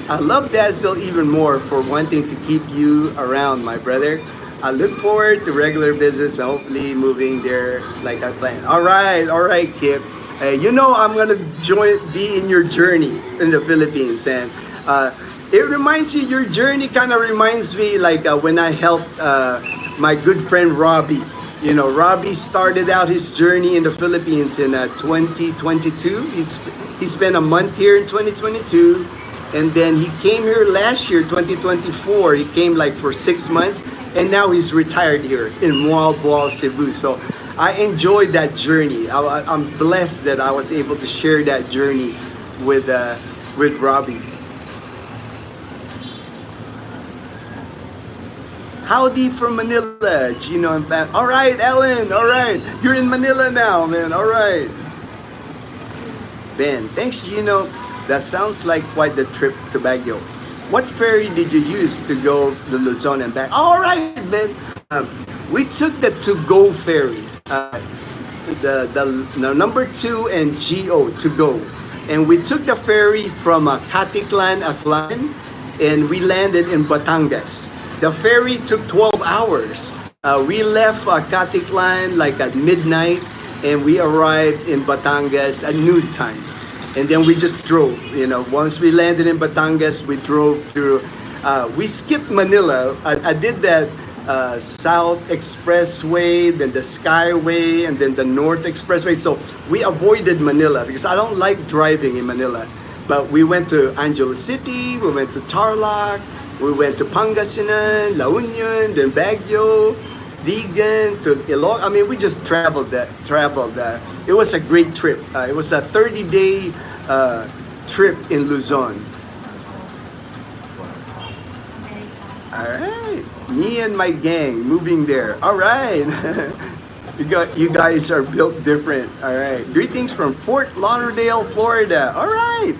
I love Dazel even more for wanting to keep you around, my brother. I look forward to regular business and hopefully moving there like I planned. All right, Kip. I'm gonna be in your journey in the Philippines, and it reminds you. Your journey kind of reminds me like when I helped my good friend Robbie. Robbie started out his journey in the Philippines in 2022. He spent a month here in 2022. And then he came here last year, 2024. He came like for 6 months, and now he's retired here in Moalboal, Cebu. So I enjoyed that journey. I'm blessed that I was able to share that journey with Robbie. Howdy from Manila, Gino and Pam. All right, Ellen. All right, you're in Manila now, man. All right. Ben, thanks, Gino. That sounds like quite the trip to Baguio. What ferry did you use to go to Luzon and back? All right, man. We took the to-go ferry, the number 2 and GO to go, and we took the ferry from Aklan, and we landed in Batangas. The ferry took 12 hours. We left Katiklan like at midnight, and we arrived in Batangas at noon time. And then we just drove, once we landed in Batangas, we drove through, we skipped Manila. I did that South Expressway, then the Skyway, and then the North Expressway. So we avoided Manila because I don't like driving in Manila. But we went to Angeles City, we went to Tarlac, we went to Pangasinan, La Union, then Baguio, Vigan, to Ilocos. I mean, we just traveled. It was a great trip. It was a 30-day trip in Luzon. All right, me and my gang moving there. All right, you guys are built different. All right, greetings from Fort Lauderdale, Florida. All right,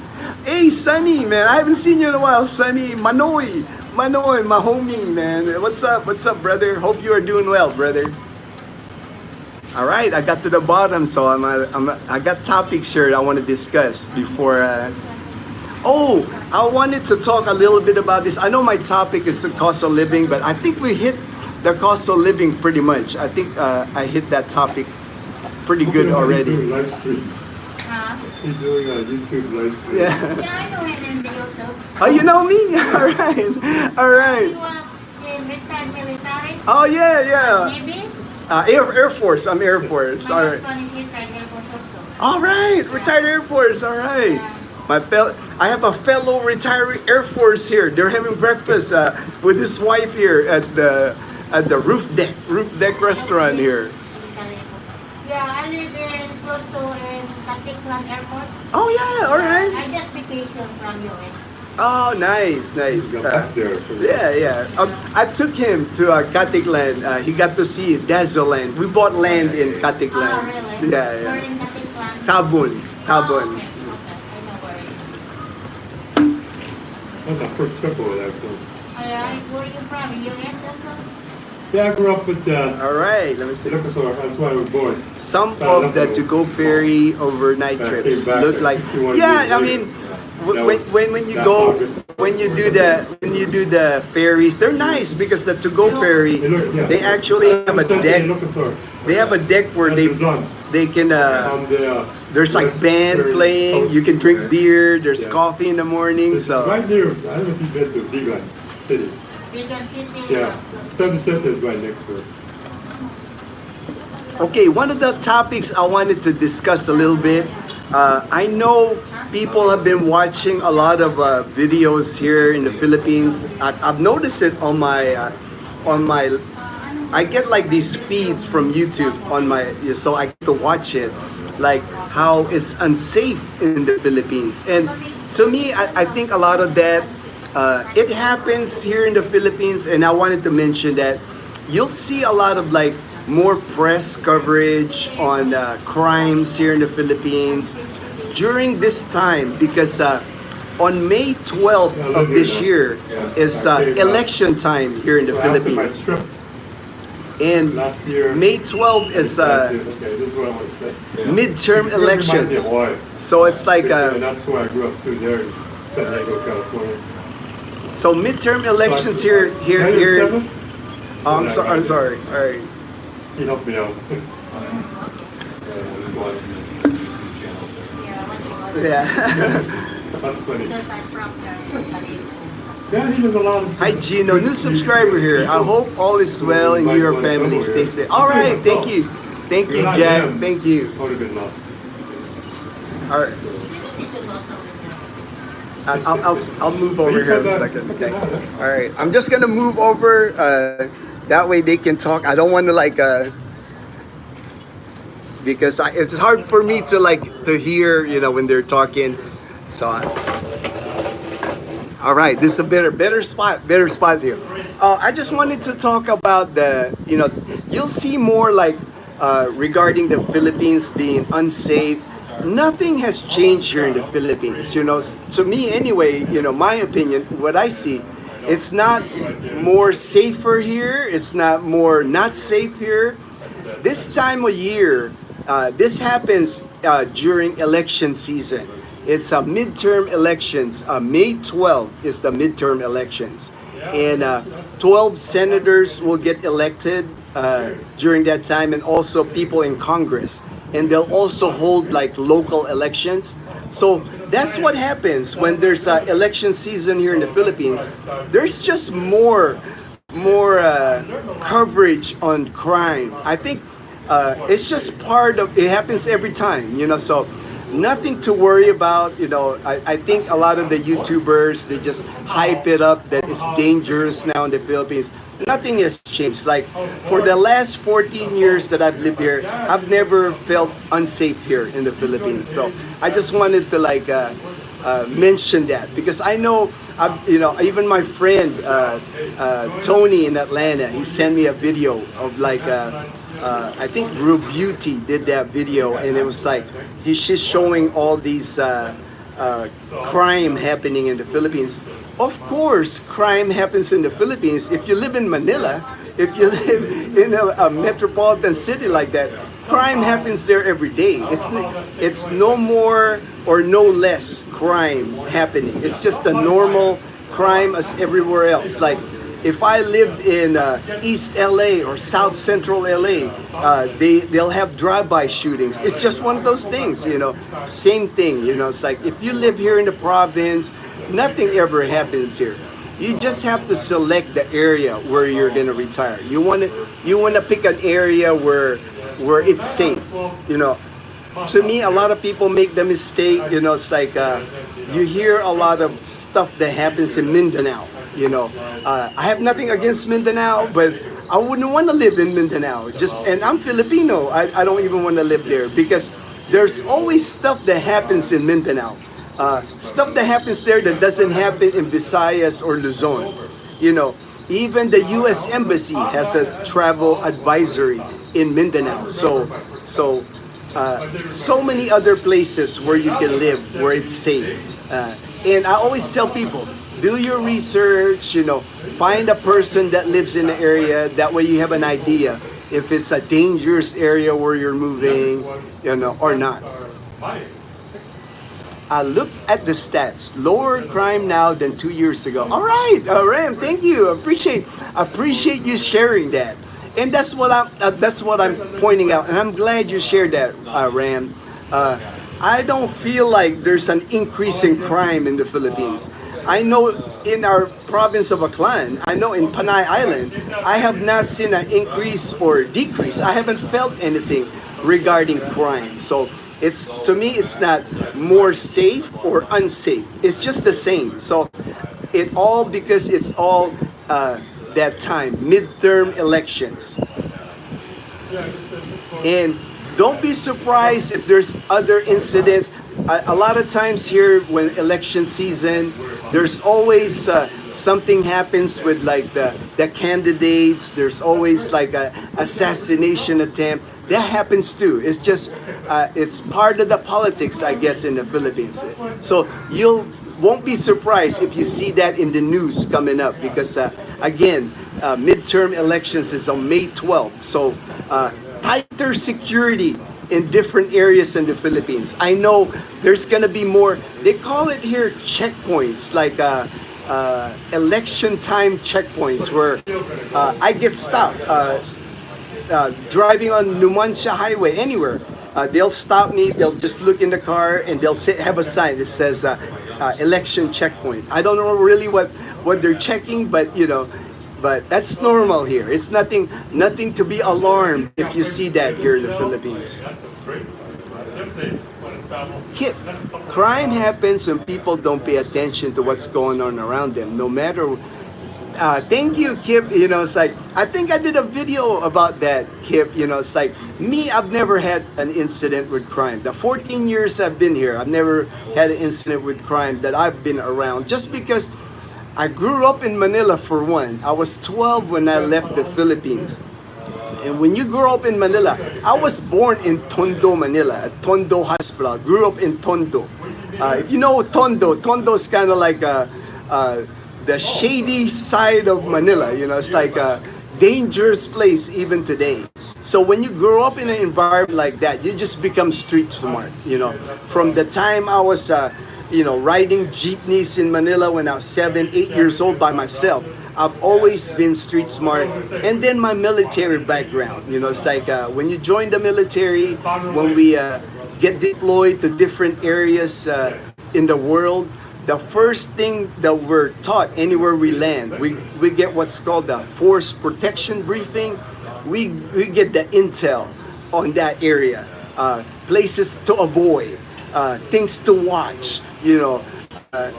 hey Sunny, man, I haven't seen you in a while. Sunny, Manoy, my homie, man. What's up, brother? Hope you are doing well, brother. All right, I got to the bottom, so I got topics here that I want to discuss before. I wanted to talk a little bit about this. I know my topic is the cost of living, but I think we hit the cost of living pretty much. I think I hit that topic pretty good already. Live stream. Huh? He's doing a YouTube live stream. Yeah. Yeah, I know him in the YouTube. Oh, you know me? All right. He was in retired military. Oh yeah. Maybe. Air Force. I'm Air Force. All right. My husband is retired Air Force also. All right. Retired Air Force. All right. I have a fellow retired Air Force here. They're having breakfast with his wife here at at the roof deck restaurant here. Yeah, I live in close to in Aklan Airport. Oh yeah, all right. I just vacation from US. Oh, nice. Go back there. Yeah. I took him to Katiklan. He got to see Dazel land. We bought land in Oh, Katiklan. really? Yeah. We're in Aklan. Tabun. Oh, okay. I know where it is. That's my first trip over there, so. Where are you from? US also? Yeah, I grew up with All right. Let me see. Ilocos. That's why I was born. Some of the to-go ferry overnight I trips came back look like like. 61 Yeah, years I later. mean, That when you that go August. when you do the ferries, they're nice because the to-go ferry they actually have a deck. They have a deck where they can there's like band playing. You can drink beer. There's coffee in the morning. It's So right near, I don't know if you've been to Biglan City. Vegan City. Yeah, 7 Center is right next to it. okay, one of the topics I wanted to discuss a little bit. I know people have been watching a lot of videos here in the Philippines. I've noticed it on my. I get like these feeds from YouTube on my, so I get to watch it, like how it's unsafe in the Philippines. And to me, I think a lot of that, it happens here in the Philippines. And I wanted to mention that you'll see a lot of like more press coverage on crimes here in the Philippines during this time because on May 12th of this year is election time here in the Philippines. And Last year, May 12th is okay, this is what I want to say. midterm It reminds me elections. of Hawaii. So it's like And that's where I grew up too, there in San Diego, California. so midterm elections here. I'm sorry. All right. He helped me out. Yeah, Yeah. That's funny. because I'm from there. Yeah, he does a lot of. Hi Gino, new subscriber here. I hope all is well and your family stay safe. All right, thank you, Jack. Thank you. Would have been lost. All right, I'll move over here in a second. Okay. All right, I'm just gonna move over. That way they can talk. I don't want to like because it's hard for me to like to hear, when they're talking. So. All right, this is a better spot here. I just wanted to talk about you'll see more like regarding the Philippines being unsafe. Nothing has changed here in the Philippines. To me anyway, my opinion, what I see, it's not more safer here. It's not more not safe here. This time of year, this happens during election season. It's midterm elections. May 12th is the midterm elections. And 12 senators will get elected during that time, and also people in Congress. And they'll also hold like local elections. So that's what happens when there's election season here in the Philippines. There's just more coverage on crime. I think it's just part of it. Happens every time, so nothing to worry about. I think a lot of the YouTubers, they just hype it up that it's dangerous now in the Philippines. Nothing has changed. Like for the last 14 years that I've lived here, I've never felt unsafe here in the Philippines. So I just wanted to like mention that because I know, even my friend Tony in Atlanta, he sent me a video of like I think Real Beauty did that video, and it was like she's showing all these crime happening in the Philippines. Of course, crime happens in the Philippines. If you live in Manila, if you live in a metropolitan city like that, crime happens there every day. It's no more or no less crime happening. It's just a normal crime as everywhere else. Like if I lived in East LA or South Central LA, they'll have drive-by shootings. It's just one of those things, Same thing, It's like if you live here in the province, nothing ever happens here. You just have to select the area where you're gonna retire. You wanna pick an area where it's safe. To me, a lot of people make the mistake. It's like you hear a lot of stuff that happens in Mindanao. I have nothing against Mindanao, but I wouldn't want to live in Mindanao. And I'm Filipino. I don't even want to live there because there's always stuff that happens in Mindanao. Stuff that happens there that doesn't happen in Visayas or Luzon. You know, even the U.S. Embassy has a travel advisory in Mindanao. So many other places where you can live, where it's safe. And I always tell people, do your research, you know, find a person that lives in the area. That way you have an idea if it's a dangerous area where you're moving, you know, or not. Look at the stats. Lower crime now than 2 years ago. All right, Ram, thank you. Appreciate you sharing that. And that's what I'm pointing out. And I'm glad you shared that, Ram. I don't feel like there's an increase in crime in the Philippines. I know in our province of Aklan, I know in Panay Island, I have not seen an increase or decrease. I haven't felt anything regarding crime. So to me, it's not more safe or unsafe. It's just the same. So because it's all that time, midterm elections. And don't be surprised if there's other incidents. A lot of times here when election season, there's always something happens with like the candidates. There's always like a assassination attempt. That happens too. It's just, it's part of the politics, I guess, in the Philippines. So you won't be surprised if you see that in the news coming up because, again, midterm elections is on May 12th. So tighter security in different areas in the Philippines. I know there's gonna be more, they call it here checkpoints, like election time checkpoints where I get stopped driving on Numancia Highway, anywhere. They'll stop me, they'll just look in the car and they'll have a sign that says election checkpoint. I don't know really what they're checking, but you know, but that's normal here. It's nothing to be alarmed if you see that here in the Philippines. Kip, crime happens when people don't pay attention to what's going on around them, no matter. Thank you, Kip. You know, it's like, I think I did a video about that, Kip. You know, it's like, me, I've never had an incident with crime. The 14 years I've been here, I've never had an incident with crime that I've been around. Just because I grew up in Manila, for one. I was 12 when I left the Philippines. And when you grow up in Manila, I was born in Tondo, Manila, at Tondo Hospital. Grew up in Tondo. If you know Tondo is kind of like the shady side of Manila. You know, it's like a dangerous place even today. So when you grow up in an environment like that, you just become street smart. You know, from the time I was riding jeepneys in Manila when I was 7, 8 years old by myself. I've always been street smart. And then my military background. You know, it's like when you join the military, when we get deployed to different areas in the world, the first thing that we're taught anywhere we land, we get what's called the force protection briefing. We get the intel on that area, places to avoid, things to watch. You know,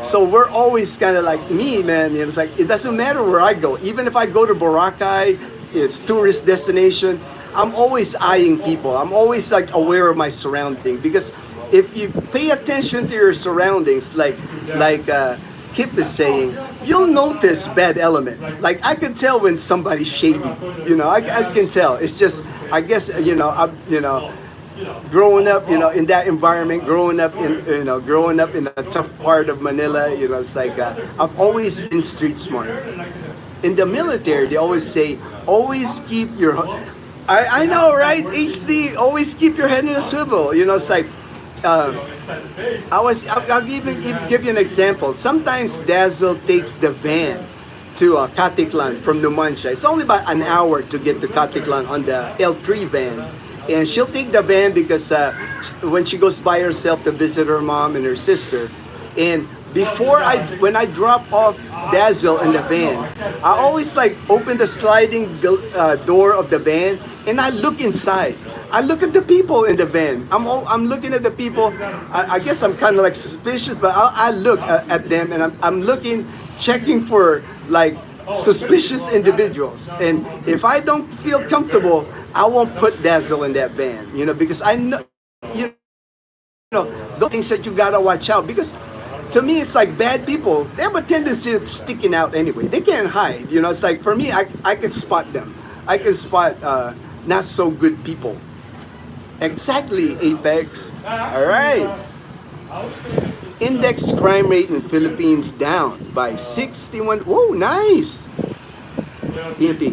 so we're always kind of like me, man. You know, it's like it doesn't matter where I go. Even if I go to Boracay, it's tourist destination. I'm always eyeing people. I'm always like aware of my surrounding because if you pay attention to your surroundings, like Kip is saying, you'll notice bad element. Like I can tell when somebody's shady. You know, I can tell. It's just, I guess, growing up, in that environment, growing up in a tough part of Manila, it's like I've always been street smart. In the military, they always say, always keep your. I know, right? HD, always keep your head in a swivel. It's like. I'll give you an example. Sometimes Dazel takes the van to Aklan from Numancia. It's only about an hour to get to Aklan on the L3 van. And she'll take the van because when she goes by herself to visit her mom and her sister. And when I drop off Dazel in the van, I always like open the sliding door of the van and I look inside. I look at the people in the van. I'm looking at the people. I guess I'm kind of like suspicious, but I look at them and I'm looking, checking for like suspicious individuals. And if I don't feel comfortable, I won't put Dazzle in that van, you know, because I know, you know, those things that you gotta watch out. Because to me, it's like bad people, they have a tendency of sticking out anyway. They can't hide, you know. It's like for me, I can spot them. I can spot not so good people. Exactly, Apex. All right. Index crime rate in the Philippines down by 61. Whoa, nice. PNP.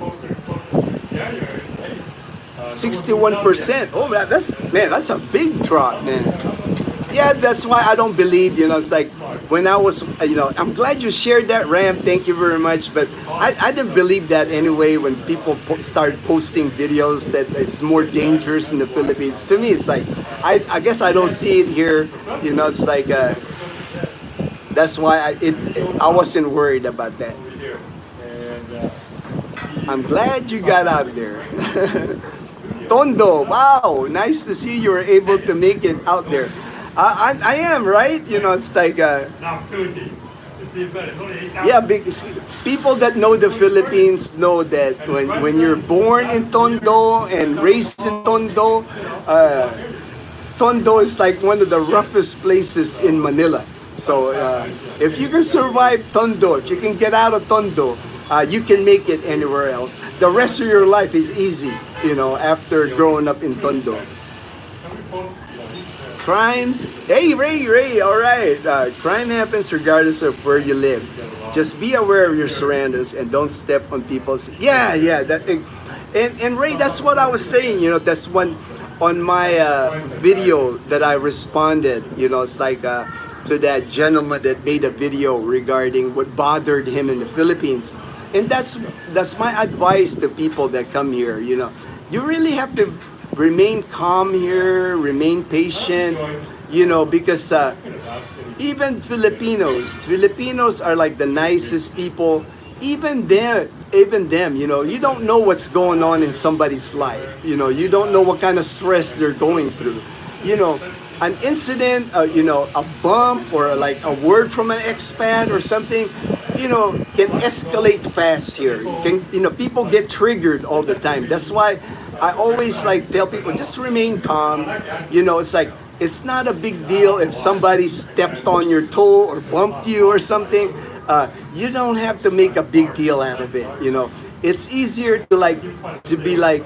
61%. Oh, that's a big drop, man. Yeah, that's why I don't believe, you know, it's like when I was, you know, I'm glad you shared that, Ram. Thank you very much. But I didn't believe that anyway when people started posting videos that it's more dangerous in the Philippines. To me, it's like, I guess I don't see it here. You know, it's like, that's why I wasn't worried about that. I'm glad you got out there. Tondo, wow, nice to see you were able to make it out there. I am, right? You know, it's like, yeah, people that know the Philippines know that when you're born in Tondo and raised in Tondo, Tondo is like one of the roughest places in Manila. So if you can survive Tondo, if you can get out of Tondo, you can make it anywhere else. The rest of your life is easy, you know, after growing up in Tondo. Crimes, hey Ray, all right. Crime happens regardless of where you live. Just be aware of your surroundings and don't step on people's. Yeah. And Ray, that's what I was saying. You know, that's one on my video that I responded. You know, it's like to that gentleman that made a video regarding what bothered him in the Philippines. And that's my advice to people that come here. You know, you really have to remain calm here, remain patient, you know, because even Filipinos are like the nicest people. Even them, you know, you don't know what's going on in somebody's life. You know, you don't know what kind of stress they're going through. You know, an incident, you know, a bump or like a word from an expat or something, you know, can escalate fast here. You know, people get triggered all the time. That's why I always like tell people, just remain calm. You know, it's like, it's not a big deal if somebody stepped on your toe or bumped you or something. You don't have to make a big deal out of it. You know, it's easier to be like,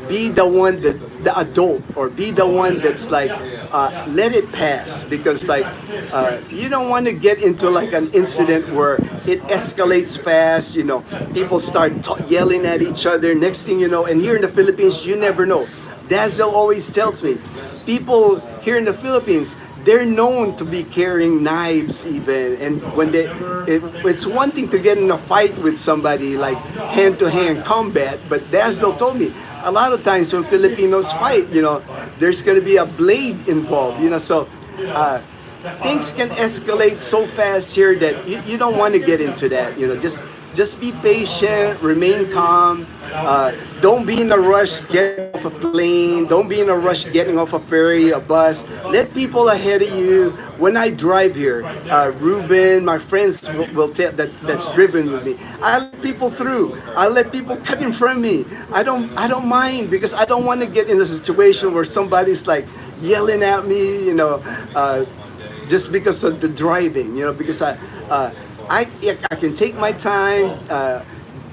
be the one that the adult, or be the one that's like, let it pass, because like you don't want to get into like an incident where it escalates fast. You know, people start yelling at each other. Next thing you know, and here in the Philippines, you never know. Dazel always tells me, people here in the Philippines, they're known to be carrying knives even, and when it's one thing to get in a fight with somebody like hand-to-hand combat, but Dazel told me a lot of times when Filipinos fight, you know, there's going to be a blade involved, you know, so things can escalate so fast here that you don't want to get into that, you know. Just be patient, remain calm. Don't be in a rush getting off a plane. Don't be in a rush getting off a ferry, a bus. Let people ahead of you. When I drive here, Ruben, my friends will tell that's driven with me. I let people through. I let people cut in front of me. I don't mind, because I don't want to get in a situation where somebody's like yelling at me, you know, just because of the driving, you know, because I can take my time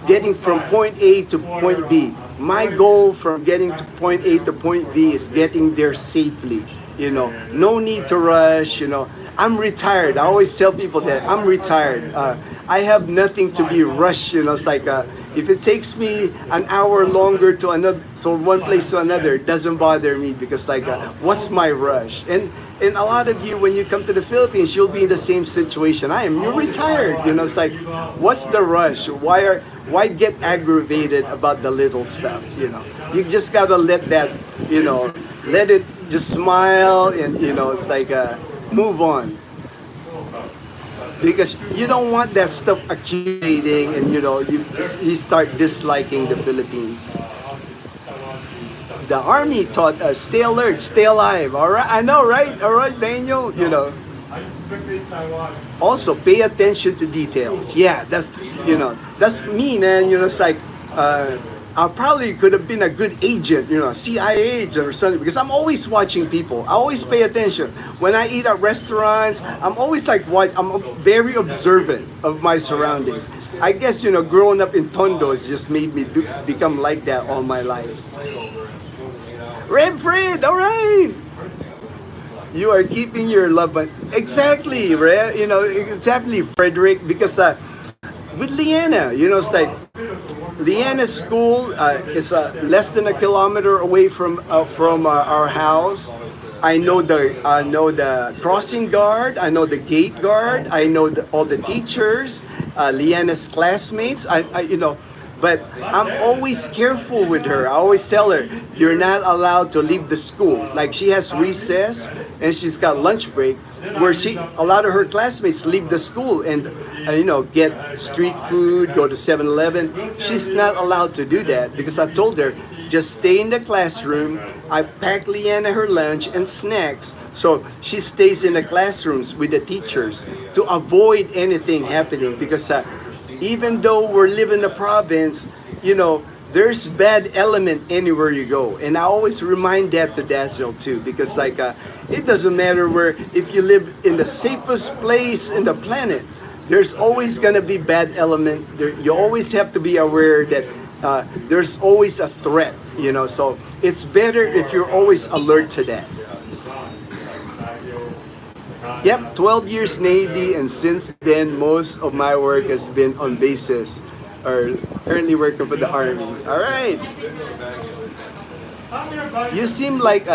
getting from point A to point B. My goal from getting to point A to point B is getting there safely. You know, no need to rush. You know, I'm retired. I always tell people that I'm retired. I have nothing to be rushed. You know, it's like if it takes me an hour longer to one place to another, it doesn't bother me, because like what's my rush? And a lot of you, when you come to the Philippines, you'll be in the same situation I am. You're retired. You know, it's like, what's the rush? Why get aggravated about the little stuff? You know, you just gotta let that, you know, let it just smile, and you know, it's like move on, because you don't want that stuff accumulating, and you know, you start disliking the Philippines. The army taught us, stay alert, stay alive. All right, I know, right? All right, Daniel, you know. I strictly Taiwan. Also, pay attention to details. Yeah, that's me, man. It's like, I probably could have been a good agent, CIA agent or something, because I'm always watching people. I always pay attention. When I eat at restaurants, I'm always like, I'm very observant of my surroundings. I guess, growing up in Tondo has just made me become like that all my life. Red Fred, all right. You are keeping your love, but exactly, Red. Exactly, Frederick, because with Leanna, it's like Leanna's school is less than a kilometer away from our house. I know the crossing guard. I know the gate guard. I know all the teachers. Leanna's classmates. But I'm always careful with her. I always tell her, you're not allowed to leave the school. Like, she has recess and she's got lunch break, where a lot of her classmates leave the school and get street food, go to 7-Eleven. She's not allowed to do that, because I told her, just stay in the classroom. I pack Leanna her lunch and snacks, so she stays in the classrooms with the teachers to avoid anything happening, because even though we're living in the province, there's bad element anywhere you go. And I always remind that to Dazel too, because it doesn't matter if you live in the safest place in the planet, there's always gonna be bad element. You always have to be aware that there's always a threat, so it's better if you're always alert to that. Yep, 12 years Navy, and since then, most of my work has been on bases, or currently working for the Army. All right. You seem like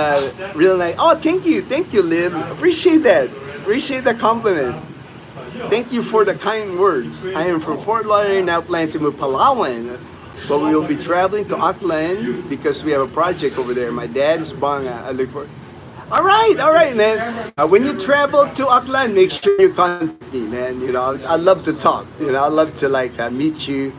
real nice. Oh, thank you, Liv. Appreciate that. Appreciate the compliment. Thank you for the kind words. I am from Fort Lauderdale, now plan to move Palawan, but we will be traveling to Aklan because we have a project over there. My dad is Banga. I look for. All right, man. When you travel to Aklan, make sure you contact me, man. I love to talk. I love to meet you.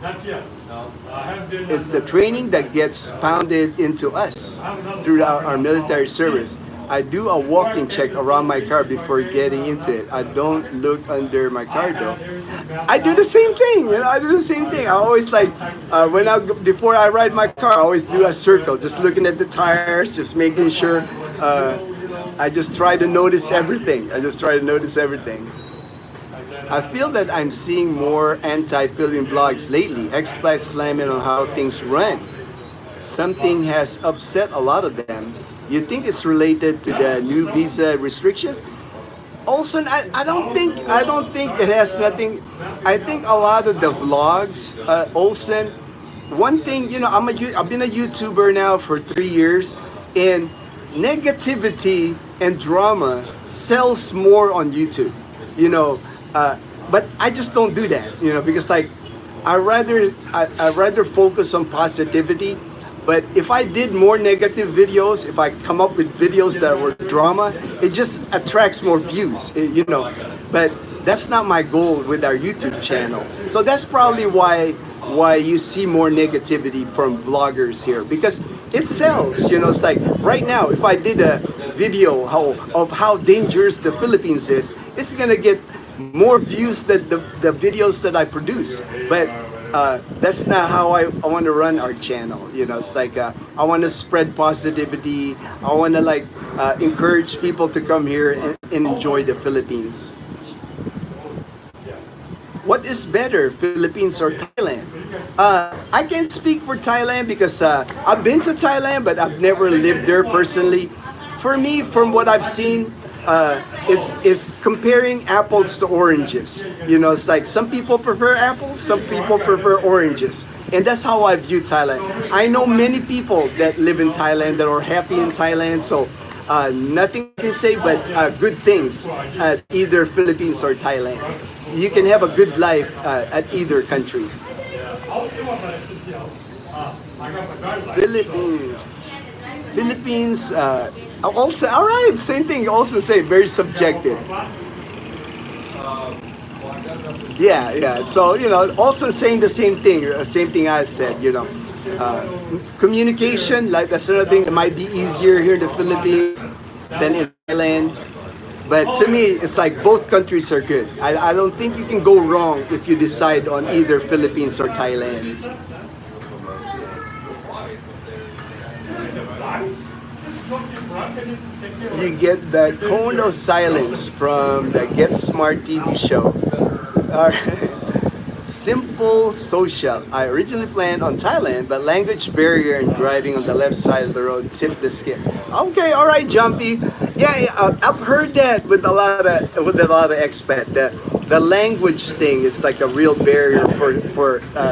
It's the training that gets pounded into us throughout our military service. I do a walking check around my car before getting into it. I don't look under my car though. I do the same thing, I do the same thing. I always before I ride my car, I always do a circle, just looking at the tires, just making sure. I just try to notice everything. I feel that I'm seeing more anti-Philippine blogs lately. Expat slamming on how things run. Something has upset a lot of them. You think it's related to the new visa restrictions? Olsen, I don't think it has nothing. I think a lot of the vlogs, Olsen. One thing, I've been a YouTuber now for 3 years, and negativity and drama sells more on YouTube, but I just don't do that, because I rather focus on positivity. But if I did more negative videos, if I come up with videos that were drama, it just attracts more views, But that's not my goal with our YouTube channel. So that's probably why you see more negativity from vloggers here, because it sells. It's like right now, if I did a video of how dangerous the Philippines is, it's gonna get more views than the videos that I produce. But that's not how I want to run our channel. It's like I want to spread positivity. I want to encourage people to come here and enjoy the Philippines. What is better, Philippines or Thailand? I can't speak for Thailand because I've been to Thailand, but I've never lived there personally. For me, from what I've seen, it's comparing apples to oranges. It's like some people prefer apples, some people prefer oranges. And that's how I view Thailand. I know many people that live in Thailand that are happy in Thailand, so nothing I can say but good things at either Philippines or Thailand. You can have a good life at either country. Philippines, also, all right, same thing. Also say very subjective. Yeah. So also saying the same thing I said. Communication, that's another thing that might be easier here in the Philippines than in Thailand. But to me, it's like both countries are good. I don't think you can go wrong if you decide on either Philippines or Thailand. You get the cone of silence from the Get Smart TV show. Alright. Simple social. I originally planned on Thailand, but language barrier and driving on the left side of the road tipped the scale. Okay, all right, Jumpy. Yeah, I've heard that with a lot of expat. The language thing is like a real barrier for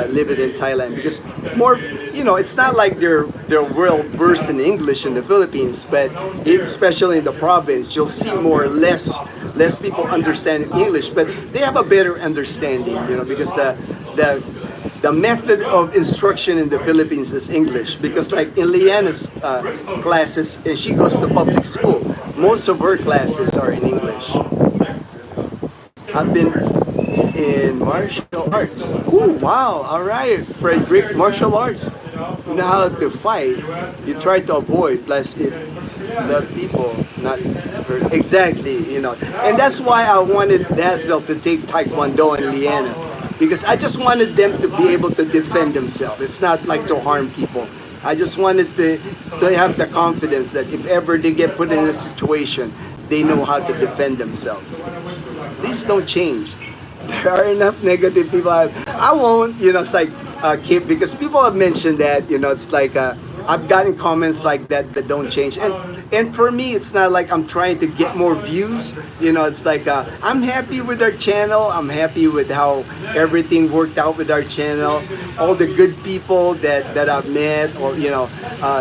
living in Thailand because more, it's not like they're well versed in English in the Philippines, but especially in the province, you'll see more or less people understand English, but they have a better understanding, because the method of instruction in the Philippines is English. Because like in Liana's classes, and she goes to public school, most of her classes are in English. I've been in martial arts. Ooh, wow, all right, Frederick, martial arts. You know how to fight. You try to avoid, plus it, the people not hurt. Exactly, and that's why I wanted Dazel to take Taekwondo and Liana, because I just wanted them to be able to defend themselves. It's not like to harm people. I just wanted to have the confidence that if ever they get put in a situation, they know how to defend themselves. Please don't change. There are enough negative people. I won't, it's like, keep, because people have mentioned that, it's like, I've gotten comments like that don't change. And for me, it's not like I'm trying to get more views. It's like, I'm happy with our channel. I'm happy with how everything worked out with our channel. All the good people that I've met, or,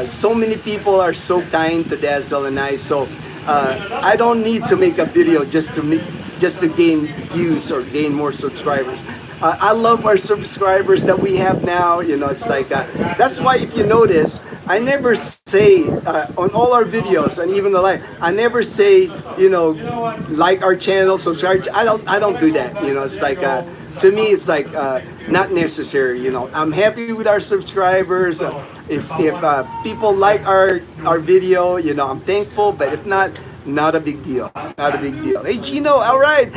so many people are so kind to Dazel and I. So I don't need to make a video just to gain views or gain more subscribers. I love our subscribers that we have now. It's like, that's why if you notice, I never say on all our videos and even the live, I never say, like our channel, subscribe. I don't do that. It's like, to me, it's like not necessary. I'm happy with our subscribers. If people like our video, I'm thankful. But if not a big deal. Not a big deal. Hey, Gino, all right.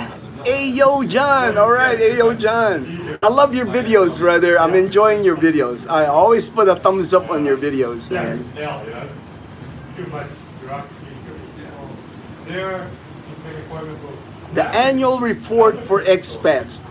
Ayo John, all right, Ayo John. I love your videos, brother. I'm enjoying your videos. I always put a thumbs up on your videos, man. Too much bureaucracy. There, the annual report for expats.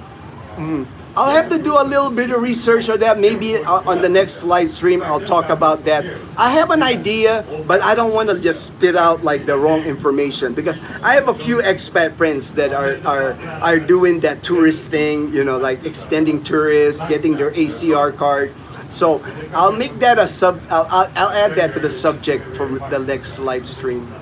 I'll have to do a little bit of research on that. Maybe on the next live stream, I'll talk about that. I have an idea, but I don't want to just spit out like the wrong information, because I have a few expat friends that are doing that tourist thing, like extending tourists, getting their ACR card. So I'll make that I'll add that to the subject for the next live stream.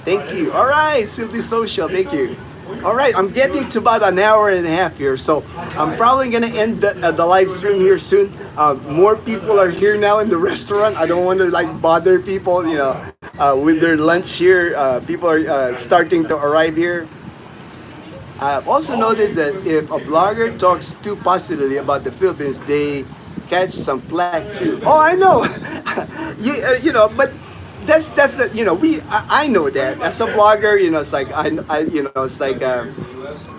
Thank you. All right, Simply Social. Thank you. All right, I'm getting to about an hour and a half here, so I'm probably going to end the live stream here soon. More people are here now in the restaurant. I don't want to like bother people, with their lunch here. People are starting to arrive here. I've also noticed that if a blogger talks too positively about the Philippines, they catch some flack too. Oh, I know. But that's I know that as a blogger, it's like it's like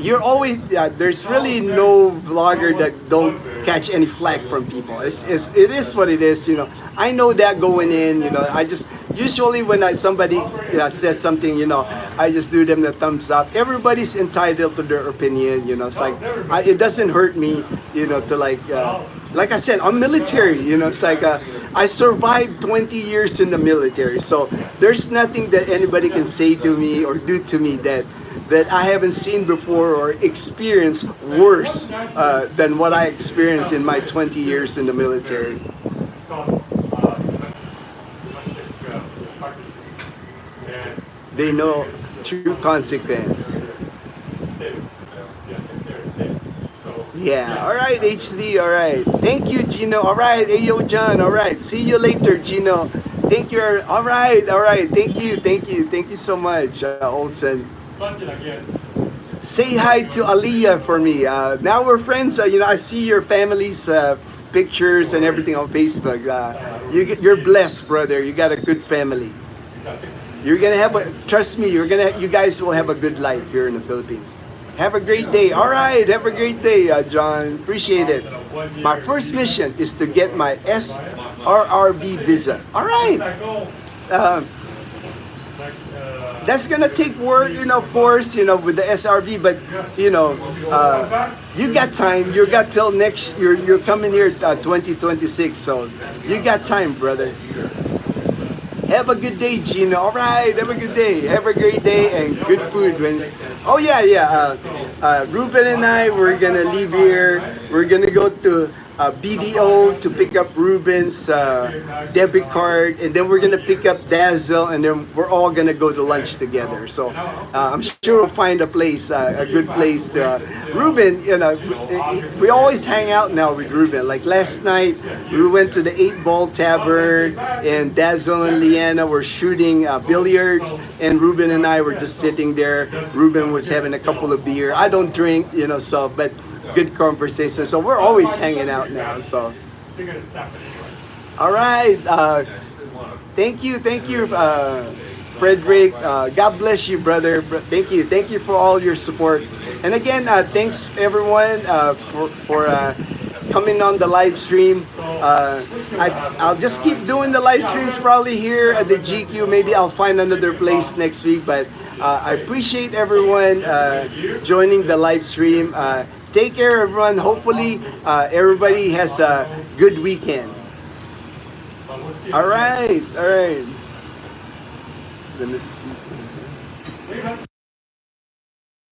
you're always there's really no vlogger that don't catch any flack from people. It is what it is. I know that going in. I just usually when somebody says something, I just do them the thumbs up. Everybody's entitled to their opinion. It's like it doesn't hurt me. To like I said, I'm military. It's like I survived 20 years in the military, so there's nothing that anybody can say to me or do to me that I haven't seen before or experienced worse than what I experienced in my 20 years in the military. They know true consequence. Yeah, all right, HD, all right. Thank you, Gino. All right, Ayo John, all right. See you later, Gino. Thank you. All right. Thank you so much, Olsen. Say hi to Aliyah for me. Now we're friends. I see your family's pictures and everything on Facebook. You're blessed, brother. You got a good family. You're gonna have a, trust me, you guys will have a good life here in the Philippines. Have a great day. All right, have a great day, John. Appreciate it. My first mission is to get my SRRB visa. All right. That's gonna take work, of course, with the SRB, but you got time. You got till next. You're coming here 2026, so you got time, brother. Have a good day, Gino. All right, have a good day. Have a great day and good food. Oh yeah. Ruben and I, we're gonna leave here. We're gonna go to BDO to pick up Ruben's debit card, and then we're gonna pick up Dazel, and then we're all gonna go to lunch together. So I'm sure we'll find a place, a good place. Ruben, we always hang out now with Ruben. Like last night, we went to the 8-Ball Tavern, and Dazel and Leanna were shooting billiards, and Ruben and I were just sitting there. Ruben was having a couple of beer. I don't drink, but good conversation. So we're always hanging out now. So, all right. Thank you, Frederick. God bless you, brother. Thank you for all your support. And again, thanks everyone for coming on the live stream. I'll just keep doing the live streams probably here at the GQ. Maybe I'll find another place next week. But I appreciate everyone joining the live stream. Take care, everyone. Hopefully, everybody has a good weekend. All right. Let me see.